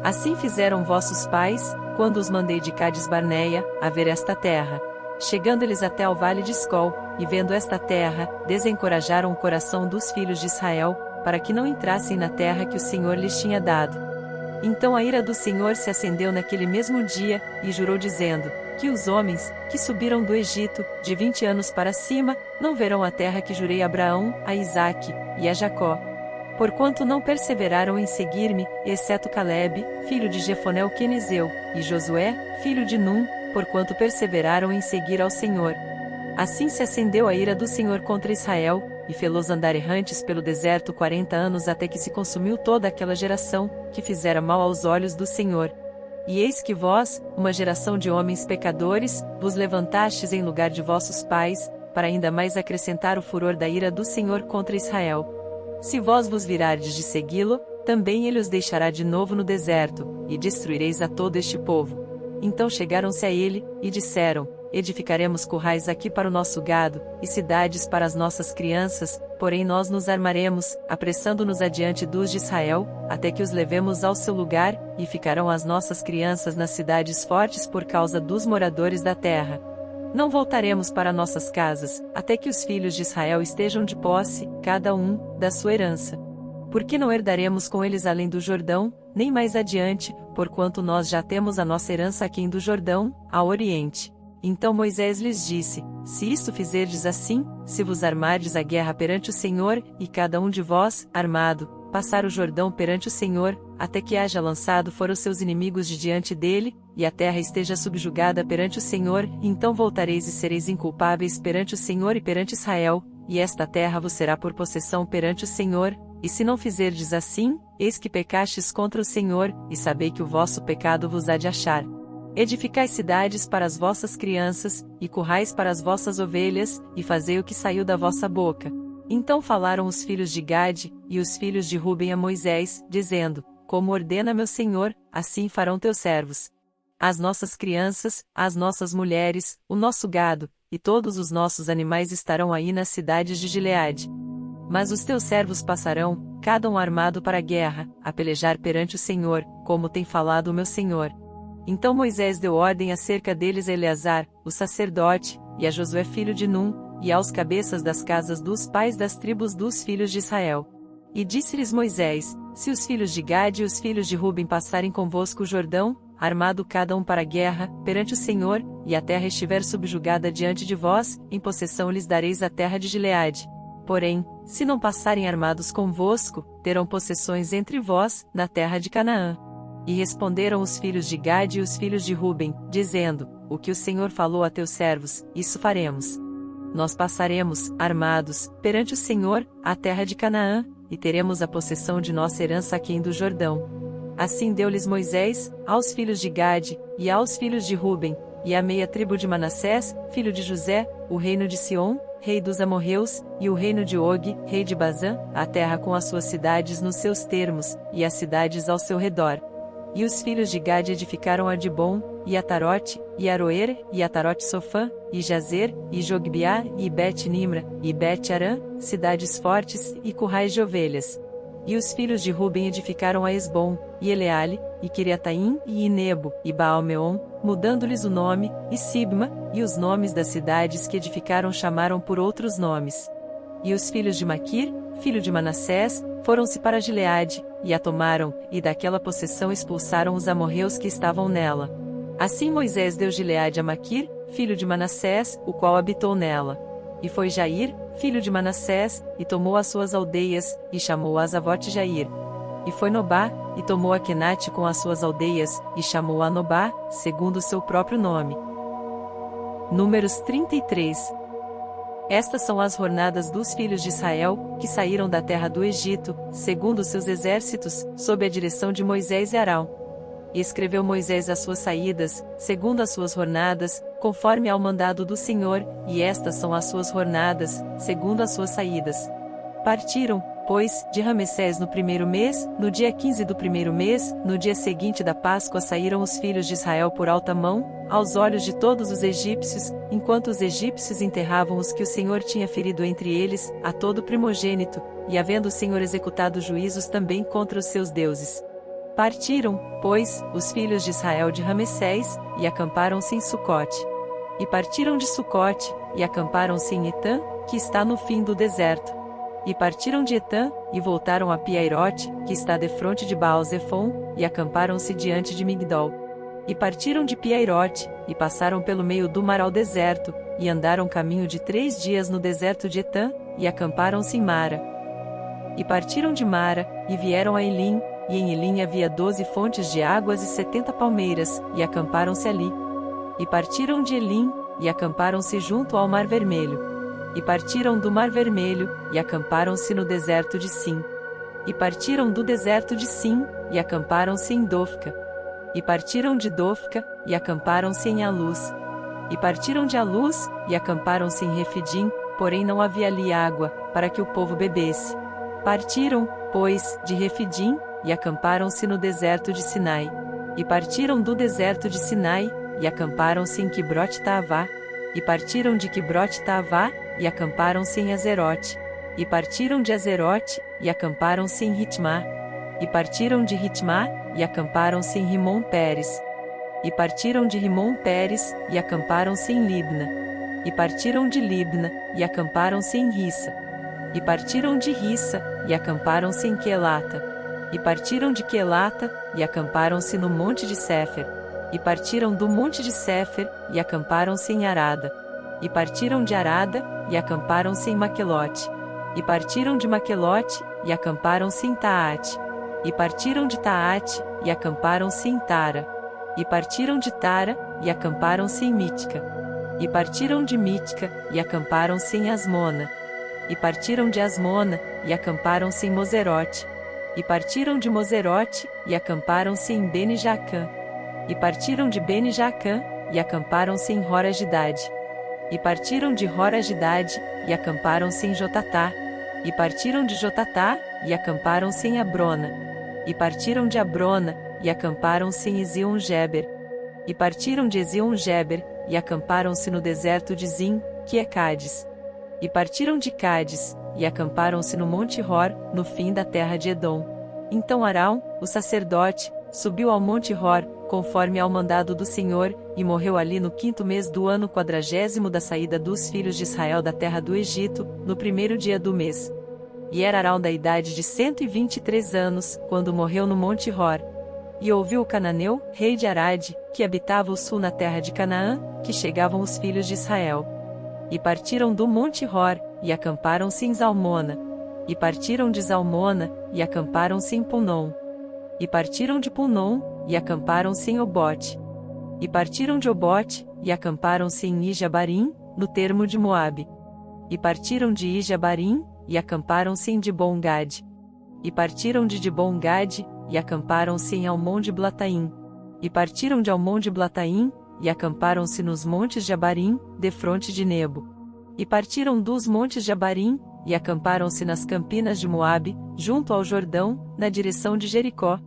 Assim fizeram vossos pais, quando os mandei de Cades Barneia, a ver esta terra. Chegando eles até ao vale de Escol, e vendo esta terra, desencorajaram o coração dos filhos de Israel, para que não entrassem na terra que o Senhor lhes tinha dado. Então a ira do Senhor se acendeu naquele mesmo dia, e jurou dizendo: Que os homens, que subiram do Egito, de 20 anos para cima, não verão a terra que jurei a Abraão, a Isaque, e a Jacó. Porquanto não perseveraram em seguir-me, exceto Calebe, filho de Jefoné o quenezeu, e Josué, filho de Num, porquanto perseveraram em seguir ao Senhor. Assim se acendeu a ira do Senhor contra Israel, e fê-los andar errantes pelo deserto 40 anos até que se consumiu toda aquela geração, que fizera mal aos olhos do Senhor. E eis que vós, uma geração de homens pecadores, vos levantastes em lugar de vossos pais, para ainda mais acrescentar o furor da ira do Senhor contra Israel. Se vós vos virardes de segui-lo, também ele os deixará de novo no deserto, e destruireis a todo este povo. Então chegaram-se a ele, e disseram: Edificaremos currais aqui para o nosso gado, e cidades para as nossas crianças, porém nós nos armaremos, apressando-nos adiante dos de Israel, até que os levemos ao seu lugar, e ficarão as nossas crianças nas cidades fortes por causa dos moradores da terra. Não voltaremos para nossas casas, até que os filhos de Israel estejam de posse, cada um, da sua herança. Porque não herdaremos com eles além do Jordão, nem mais adiante, porquanto nós já temos a nossa herança aquém do Jordão, ao oriente. Então Moisés lhes disse: Se isto fizerdes assim, se vos armardes a guerra perante o Senhor, e cada um de vós, armado, passar o Jordão perante o Senhor, até que haja lançado fora os seus inimigos de diante dele, e a terra esteja subjugada perante o Senhor, então voltareis e sereis inculpáveis perante o Senhor e perante Israel, e esta terra vos será por possessão perante o Senhor. E se não fizerdes assim, eis que pecastes contra o Senhor, e sabei que o vosso pecado vos há de achar. Edificai cidades para as vossas crianças, e currais para as vossas ovelhas, e fazei o que saiu da vossa boca. Então falaram os filhos de Gade, e os filhos de Ruben a Moisés, dizendo: Como ordena meu Senhor, assim farão teus servos. As nossas crianças, as nossas mulheres, o nosso gado, e todos os nossos animais estarão aí nas cidades de Gileade. Mas os teus servos passarão, cada um armado para a guerra, a pelejar perante o Senhor, como tem falado o meu Senhor. Então Moisés deu ordem acerca deles a Eleazar, o sacerdote, e a Josué filho de Num, e aos cabeças das casas dos pais das tribos dos filhos de Israel. E disse-lhes Moisés: Se os filhos de Gade e os filhos de Ruben passarem convosco o Jordão, armado cada um para a guerra, perante o Senhor, e a terra estiver subjugada diante de vós, em possessão lhes dareis a terra de Gileade. Porém, se não passarem armados convosco, terão possessões entre vós, na terra de Canaã. E responderam os filhos de Gade e os filhos de Ruben, dizendo: O que o Senhor falou a teus servos, isso faremos. Nós passaremos, armados, perante o Senhor, a terra de Canaã, e teremos a possessão de nossa herança aquém do Jordão. Assim deu-lhes Moisés, aos filhos de Gade, e aos filhos de Ruben, e à meia tribo de Manassés, filho de José, o reino de Sion, rei dos amorreus, e o reino de Og, rei de Bazã, a terra com as suas cidades nos seus termos, e as cidades ao seu redor. E os filhos de Gade edificaram Adibom, e Atarote, e Aroer, e Atarote Sofã, e Jazer, e Jogbiá, e Bet-Nimra, e Bet-Arã, cidades fortes, e currais de ovelhas. E os filhos de Ruben edificaram a Esbom, e Eleale, e Quiriataim, e Inebo, e Baal-Meon, mudando-lhes o nome, e Sibma, e os nomes das cidades que edificaram chamaram por outros nomes. E os filhos de Maquir, filho de Manassés, foram-se para Gileade, e a tomaram, e daquela possessão expulsaram os amorreus que estavam nela. Assim Moisés deu Gileade a Maquir, filho de Manassés, o qual habitou nela. E foi Jair, filho de Manassés, e tomou as suas aldeias, e chamou-as Avote Jair. E foi Nobá, e tomou a Quenate com as suas aldeias, e chamou-a Nobá, segundo o seu próprio nome. Números 33. Estas são as jornadas dos filhos de Israel, que saíram da terra do Egito, segundo os seus exércitos, sob a direção de Moisés e Arão. E escreveu Moisés as suas saídas, segundo as suas jornadas, conforme ao mandado do Senhor, e estas são as suas jornadas, segundo as suas saídas. Partiram, pois, de Ramessés no primeiro mês, no dia 15 do primeiro mês, no dia seguinte da Páscoa saíram os filhos de Israel por alta mão, aos olhos de todos os egípcios, enquanto os egípcios enterravam os que o Senhor tinha ferido entre eles, a todo primogênito, e havendo o Senhor executado juízos também contra os seus deuses. Partiram, pois, os filhos de Israel de Ramessés, e acamparam-se em Sucote. E partiram de Sucote, e acamparam-se em Etã, que está no fim do deserto. E partiram de Etã, e voltaram a Piairote, que está defronte de Baal-Zefon, e acamparam-se diante de Migdol. E partiram de Piairote, e passaram pelo meio do mar ao deserto, e andaram caminho de 3 dias no deserto de Etã, e acamparam-se em Mara. E partiram de Mara, e vieram a Elim, e em Elim havia 12 fontes de águas e 70 palmeiras, e acamparam-se ali. E partiram de Elim, e acamparam-se junto ao Mar Vermelho. E partiram do Mar Vermelho, e acamparam-se no deserto de Sim. E partiram do deserto de Sim, e acamparam-se em Dofca. E partiram de Dofca, e acamparam-se em Aluz. E partiram de Aluz, e acamparam-se em Refidim, porém não havia ali água, para que o povo bebesse. Partiram, pois, de Refidim, e acamparam-se no deserto de Sinai. E partiram do deserto de Sinai, e acamparam-se em Quibrote-Taavá. E partiram de Quibrote-Taavá, e acamparam-se em Azerote. E partiram de Azerote, e acamparam-se em Ritmá. E partiram de Ritmá, e acamparam-se em Rimon-Pérez. E partiram de Rimon-Pérez, e acamparam-se em Libna. E partiram de Libna, e acamparam-se em Rissa. E partiram de Rissa, e acamparam-se em Quelata. E partiram de Quelata, e acamparam-se no monte de Séfer. E partiram do monte de Séfer, e acamparam-se em Arada. E partiram de Arada, e acamparam-se em Maquelote. E partiram de Maquelote, e acamparam-se em Taate. E partiram de Taate, e acamparam-se em Tara. E partiram de Tara, e acamparam-se em Mítica. E partiram de Mítica, e acamparam-se em Asmona. E partiram de Asmona, e acamparam-se em Moserote. E partiram de Moserote, e acamparam-se em Bene-Jaacã. E partiram de Bene-Jaacã, e acamparam-se em Hora-Gidade. E partiram de Hora-Gidade, e acamparam-se em Jotatá. E partiram de Jotatá, e acamparam-se em Abrona. E partiram de Abrona, e acamparam-se em Ezion-Geber. E partiram de Ezion-Geber, e acamparam-se no deserto de Zim, que é Cádiz. E partiram de Cádiz, e acamparam-se no Monte Hor, no fim da terra de Edom. Então Arão, o sacerdote, subiu ao Monte Hor, conforme ao mandado do Senhor, e morreu ali no 5º mês do ano 40º da saída dos filhos de Israel da terra do Egito, no 1º dia do mês. E era Arão da idade de 123 anos, quando morreu no monte Hor. E ouviu o cananeu, rei de Arade, que habitava o sul na terra de Canaã, que chegavam os filhos de Israel. E partiram do monte Hor, e acamparam-se em Zalmona. E partiram de Zalmona, e acamparam-se em Punom. E partiram de Punom, e acamparam-se em Obote. E partiram de Obote, e acamparam-se em Ijabarim, no termo de Moabe. E partiram de Ijabarim, e acamparam-se em Dibon-Gade. E partiram de Dibon-Gade, e acamparam-se em Almon de Blataim. E partiram de Almon de Blataim, e acamparam-se nos montes de Abarim, defronte de Nebo. E partiram dos montes de Abarim, e acamparam-se nas campinas de Moabe, junto ao Jordão, na direção de Jericó.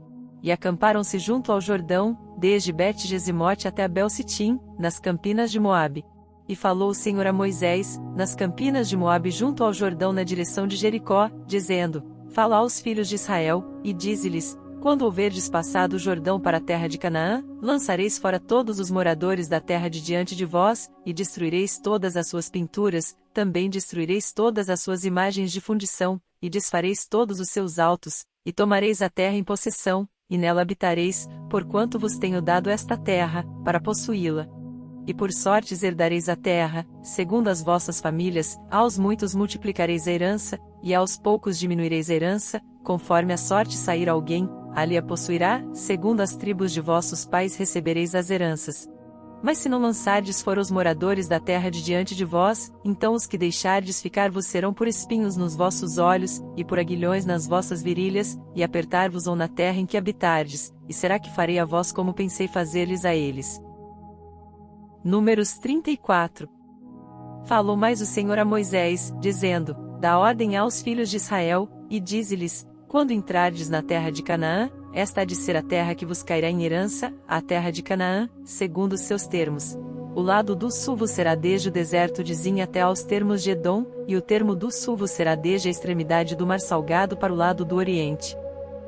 E acamparam-se junto ao Jordão, desde Bet-Gesimote até Abel-Sitim, nas campinas de Moabe. E falou o Senhor a Moisés, nas campinas de Moabe junto ao Jordão na direção de Jericó, dizendo: Fala aos filhos de Israel, e dize-lhes: Quando houverdes passado o Jordão para a terra de Canaã, lançareis fora todos os moradores da terra de diante de vós, e destruireis todas as suas pinturas, também destruireis todas as suas imagens de fundição, e desfareis todos os seus altos, e tomareis a terra em possessão, e nela habitareis, porquanto vos tenho dado esta terra, para possuí-la. E por sortes herdareis a terra, segundo as vossas famílias, aos muitos multiplicareis a herança, e aos poucos diminuireis a herança, conforme a sorte sair alguém, ali a possuirá, segundo as tribos de vossos pais recebereis as heranças. Mas se não lançardes fora os moradores da terra de diante de vós, então os que deixardes ficar vos serão por espinhos nos vossos olhos, e por aguilhões nas vossas virilhas, e apertar-vos-ão na terra em que habitardes, e será que farei a vós como pensei fazer-lhes a eles. Números 34. Falou mais o Senhor a Moisés, dizendo: Dá ordem aos filhos de Israel, e dize-lhes: Quando entrardes na terra de Canaã, esta há de ser a terra que vos cairá em herança, a terra de Canaã, segundo os seus termos. O lado do sul vos será desde o deserto de Zin até aos termos de Edom, e o termo do sul vos será desde a extremidade do mar salgado para o lado do oriente.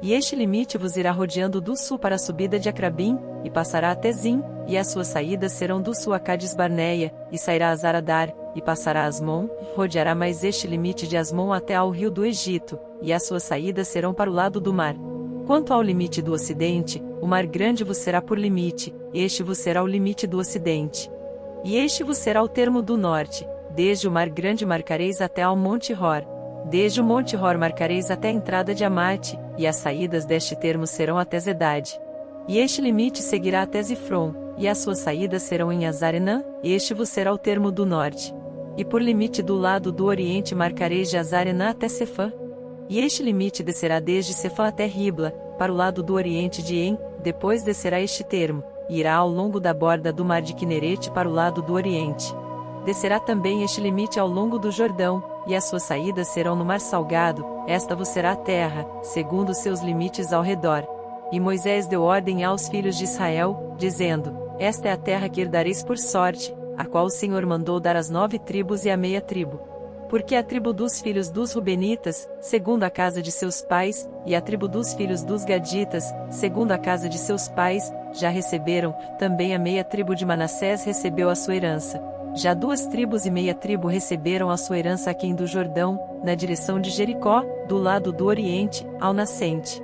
E este limite vos irá rodeando do sul para a subida de Acrabim, e passará até Zin, e as suas saídas serão do sul a Cades-Barneia, e sairá a Zaradar, e passará a Asmon, rodeará mais este limite de Asmon até ao rio do Egito, e as suas saídas serão para o lado do mar. Quanto ao limite do ocidente, o mar grande vos será por limite, este vos será o limite do ocidente. E este vos será o termo do norte, desde o mar grande marcareis até ao monte Hor. Desde o monte Hor marcareis até a entrada de Amate, e as saídas deste termo serão até Zedade. E este limite seguirá até Zifron, e as suas saídas serão em Azarenã, este vos será o termo do norte. E por limite do lado do oriente marcareis de Azarenã até Sefã. E este limite descerá desde Sefã até Ribla, para o lado do oriente de En, depois descerá este termo, e irá ao longo da borda do mar de Quinerete para o lado do oriente. Descerá também este limite ao longo do Jordão, e as suas saídas serão no mar salgado, esta vos será a terra, segundo os seus limites ao redor. E Moisés deu ordem aos filhos de Israel, dizendo: Esta é a terra que herdareis por sorte, a qual o Senhor mandou dar às 9 tribos e à meia tribo. Porque a tribo dos filhos dos Rubenitas, segundo a casa de seus pais, e a tribo dos filhos dos Gaditas, segundo a casa de seus pais, já receberam, também a meia tribo de Manassés recebeu a sua herança. Já 2 tribos e meia tribo receberam a sua herança aquém do Jordão, na direção de Jericó, do lado do oriente, ao nascente.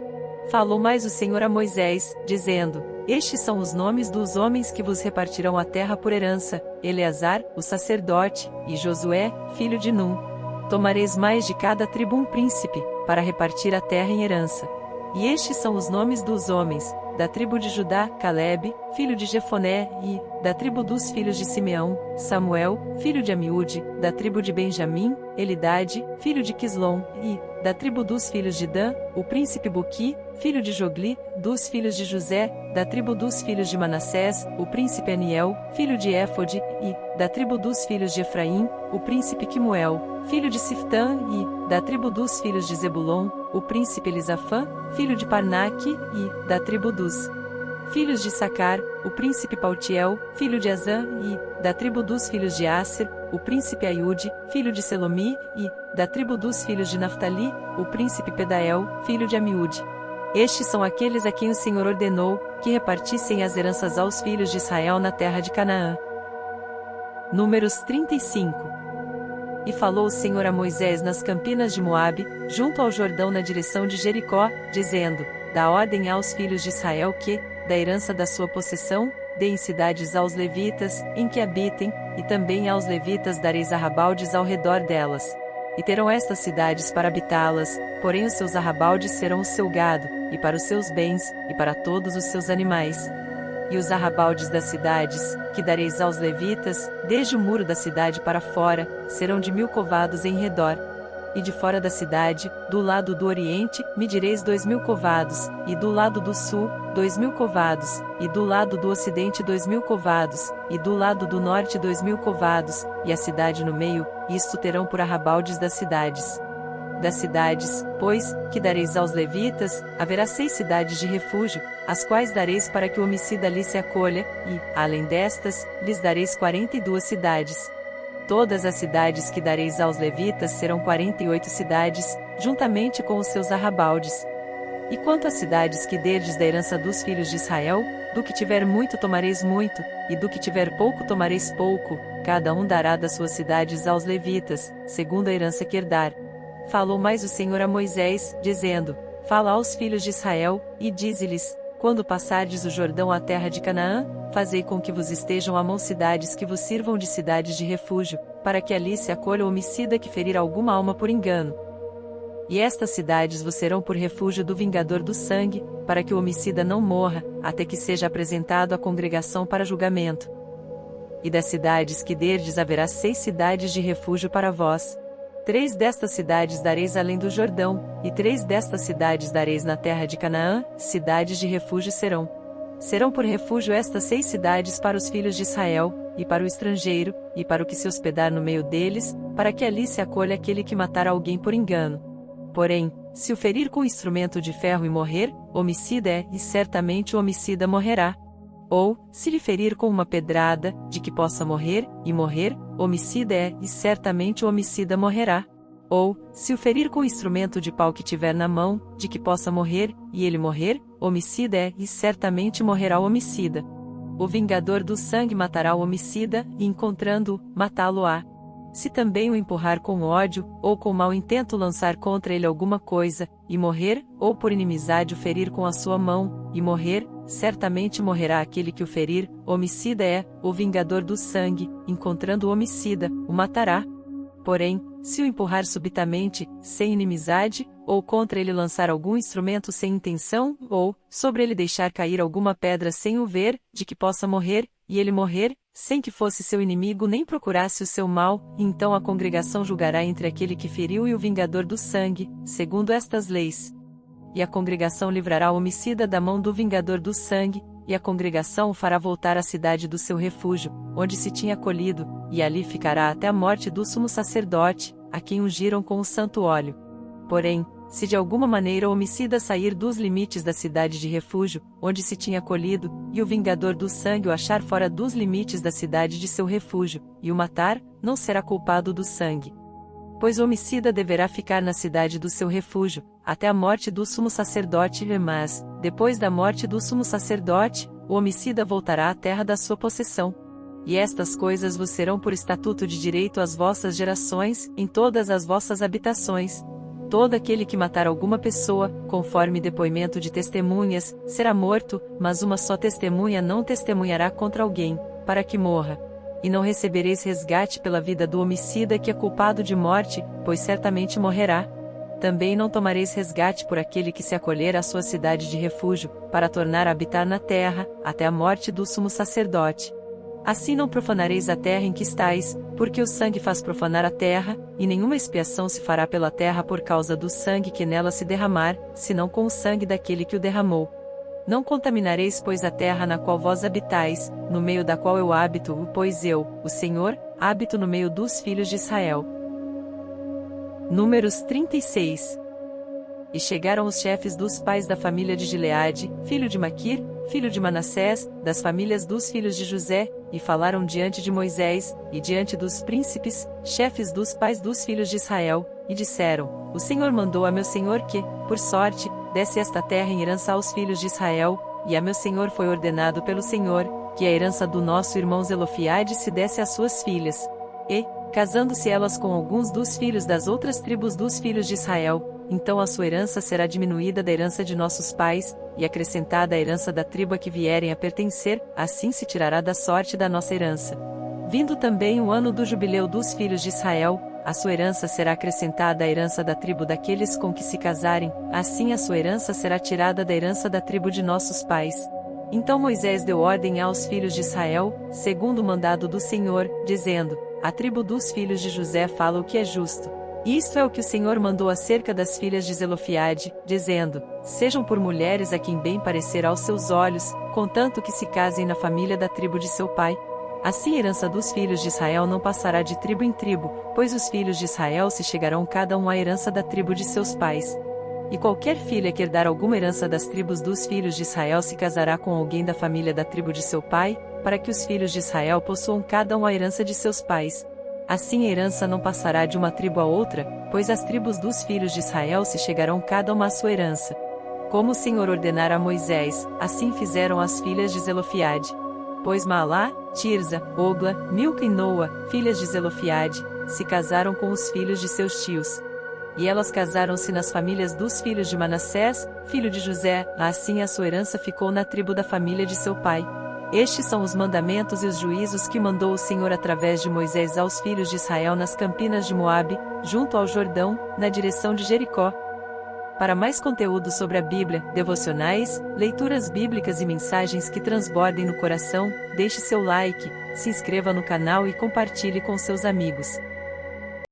Falou mais o Senhor a Moisés, dizendo: Estes são os nomes dos homens que vos repartirão a terra por herança: Eleazar, o sacerdote, e Josué, filho de Num. Tomareis mais de cada tribo um príncipe, para repartir a terra em herança. E estes são os nomes dos homens: da tribo de Judá, Calebe, filho de Jefoné, e, da tribo dos filhos de Simeão, Samuel, filho de Amiúde, da tribo de Benjamim, Elidade, filho de Quislom, e, da tribo dos filhos de Dan, o príncipe Buqui, filho de Jogli, dos filhos de José, da tribo dos filhos de Manassés, o príncipe Aniel, filho de Éfode, e, da tribo dos filhos de Efraim, o príncipe Quimuel, filho de Siftã, e, da tribo dos filhos de Zebulon, o príncipe Elisafã, filho de Parnaque, e, da tribo dos filhos de Sacar, o príncipe Paltiel, filho de Azã, e, da tribo dos filhos de Asser, o príncipe Aiude, filho de Selomi, e, da tribo dos filhos de Naftali, o príncipe Pedael, filho de Amiúde. Estes são aqueles a quem o Senhor ordenou, que repartissem as heranças aos filhos de Israel na terra de Canaã. Números 35. E falou o Senhor a Moisés nas campinas de Moabe, junto ao Jordão na direção de Jericó, dizendo: Dá ordem aos filhos de Israel que, da herança da sua possessão, deem cidades aos levitas, em que habitem, e também aos levitas dareis arrabaldes ao redor delas. E terão estas cidades para habitá-las, porém os seus arrabaldes serão o seu gado, e para os seus bens, e para todos os seus animais. E os arrabaldes das cidades, que dareis aos levitas, desde o muro da cidade para fora, serão de 1000 covados em redor. E de fora da cidade, do lado do oriente, medireis 2000 covados, e do lado do sul, 2000 covados, e do lado do ocidente 2000 covados, e do lado do norte 2000 covados, e a cidade no meio, isto terão por arrabaldes das cidades. Das cidades, pois, que dareis aos levitas, haverá 6 cidades de refúgio, as quais dareis para que o homicida ali se acolha, e, além destas, lhes dareis 42 cidades. Todas as cidades que dareis aos levitas serão 48 cidades, juntamente com os seus arrabaldes. E quanto às cidades que derdes da herança dos filhos de Israel, do que tiver muito tomareis muito, e do que tiver pouco tomareis pouco, cada um dará das suas cidades aos levitas, segundo a herança que herdar. Falou mais o Senhor a Moisés, dizendo: Fala aos filhos de Israel, e dize-lhes: Quando passardes o Jordão à terra de Canaã, fazei com que vos estejam à mão cidades que vos sirvam de cidades de refúgio, para que ali se acolha o homicida que ferir alguma alma por engano. E estas cidades vos serão por refúgio do vingador do sangue, para que o homicida não morra, até que seja apresentado à congregação para julgamento. E das cidades que derdes haverá 6 cidades de refúgio para vós. 3 destas cidades dareis além do Jordão, e 3 destas cidades dareis na terra de Canaã, cidades de refúgio serão. Serão por refúgio estas 6 cidades para os filhos de Israel, e para o estrangeiro, e para o que se hospedar no meio deles, para que ali se acolha aquele que matar alguém por engano. Porém, se o ferir com instrumento de ferro e morrer, homicida é, e certamente o homicida morrerá. Ou, se lhe ferir com uma pedrada, de que possa morrer, e morrer, homicida é, e certamente o homicida morrerá. Ou, se o ferir com instrumento de pau que tiver na mão, de que possa morrer, e ele morrer, homicida é, e certamente morrerá o homicida. O vingador do sangue matará o homicida, e encontrando-o, matá-lo-á. Se também o empurrar com ódio, ou com mau intento lançar contra ele alguma coisa, e morrer, ou por inimizade o ferir com a sua mão, e morrer, certamente morrerá aquele que o ferir, homicida é, o vingador do sangue, encontrando o homicida, o matará. Porém, se o empurrar subitamente, sem inimizade, ou contra ele lançar algum instrumento sem intenção, ou, sobre ele deixar cair alguma pedra sem o ver, de que possa morrer, e ele morrer, sem que fosse seu inimigo nem procurasse o seu mal, então a congregação julgará entre aquele que feriu e o vingador do sangue, segundo estas leis. E a congregação livrará o homicida da mão do vingador do sangue, e a congregação o fará voltar à cidade do seu refúgio, onde se tinha acolhido, e ali ficará até a morte do sumo sacerdote, a quem ungiram com o santo óleo. Porém, se de alguma maneira o homicida sair dos limites da cidade de refúgio, onde se tinha acolhido, e o vingador do sangue o achar fora dos limites da cidade de seu refúgio, e o matar, não será culpado do sangue. Pois o homicida deverá ficar na cidade do seu refúgio, até a morte do sumo sacerdote, mas, depois da morte do sumo sacerdote, o homicida voltará à terra da sua possessão. E estas coisas vos serão por estatuto de direito às vossas gerações, em todas as vossas habitações. Todo aquele que matar alguma pessoa, conforme depoimento de testemunhas, será morto, mas uma só testemunha não testemunhará contra alguém, para que morra. E não recebereis resgate pela vida do homicida que é culpado de morte, pois certamente morrerá. Também não tomareis resgate por aquele que se acolher à sua cidade de refúgio, para tornar a habitar na terra, até a morte do sumo sacerdote. Assim não profanareis a terra em que estáis, porque o sangue faz profanar a terra, e nenhuma expiação se fará pela terra por causa do sangue que nela se derramar, senão com o sangue daquele que o derramou. Não contaminareis, pois, a terra na qual vós habitais, no meio da qual eu habito, pois eu, o Senhor, habito no meio dos filhos de Israel. Números 36. E chegaram os chefes dos pais da família de Gileade, filho de Maquir, filho de Manassés, das famílias dos filhos de José, e falaram diante de Moisés, e diante dos príncipes, chefes dos pais dos filhos de Israel, e disseram: O Senhor mandou a meu senhor que, por sorte, desse esta terra em herança aos filhos de Israel, e a meu senhor foi ordenado pelo Senhor, que a herança do nosso irmão Zelofiade se desse às suas filhas. E, casando-se elas com alguns dos filhos das outras tribos dos filhos de Israel, então a sua herança será diminuída da herança de nossos pais, e acrescentada à herança da tribo a que vierem a pertencer, assim se tirará da sorte da nossa herança. Vindo também o ano do jubileu dos filhos de Israel, a sua herança será acrescentada à herança da tribo daqueles com que se casarem, assim a sua herança será tirada da herança da tribo de nossos pais. Então Moisés deu ordem aos filhos de Israel, segundo o mandado do Senhor, dizendo: a tribo dos filhos de José fala o que é justo. Isto é o que o Senhor mandou acerca das filhas de Zelofiade, dizendo: sejam por mulheres a quem bem parecer aos seus olhos, contanto que se casem na família da tribo de seu pai. Assim a herança dos filhos de Israel não passará de tribo em tribo, pois os filhos de Israel se chegarão cada um à herança da tribo de seus pais. E qualquer filha que herdar alguma herança das tribos dos filhos de Israel se casará com alguém da família da tribo de seu pai, para que os filhos de Israel possuam cada um a herança de seus pais. Assim a herança não passará de uma tribo a outra, pois as tribos dos filhos de Israel se chegarão cada uma à sua herança. Como o Senhor ordenara a Moisés, assim fizeram as filhas de Zelofiade. Pois Maalá, Tirza, Ogla, Milca e Noa, filhas de Zelofiade, se casaram com os filhos de seus tios. E elas casaram-se nas famílias dos filhos de Manassés, filho de José, assim a sua herança ficou na tribo da família de seu pai. Estes são os mandamentos e os juízos que mandou o Senhor através de Moisés aos filhos de Israel nas campinas de Moabe, junto ao Jordão, na direção de Jericó. Para mais conteúdo sobre a Bíblia, devocionais, leituras bíblicas e mensagens que transbordem no coração, deixe seu like, se inscreva no canal e compartilhe com seus amigos.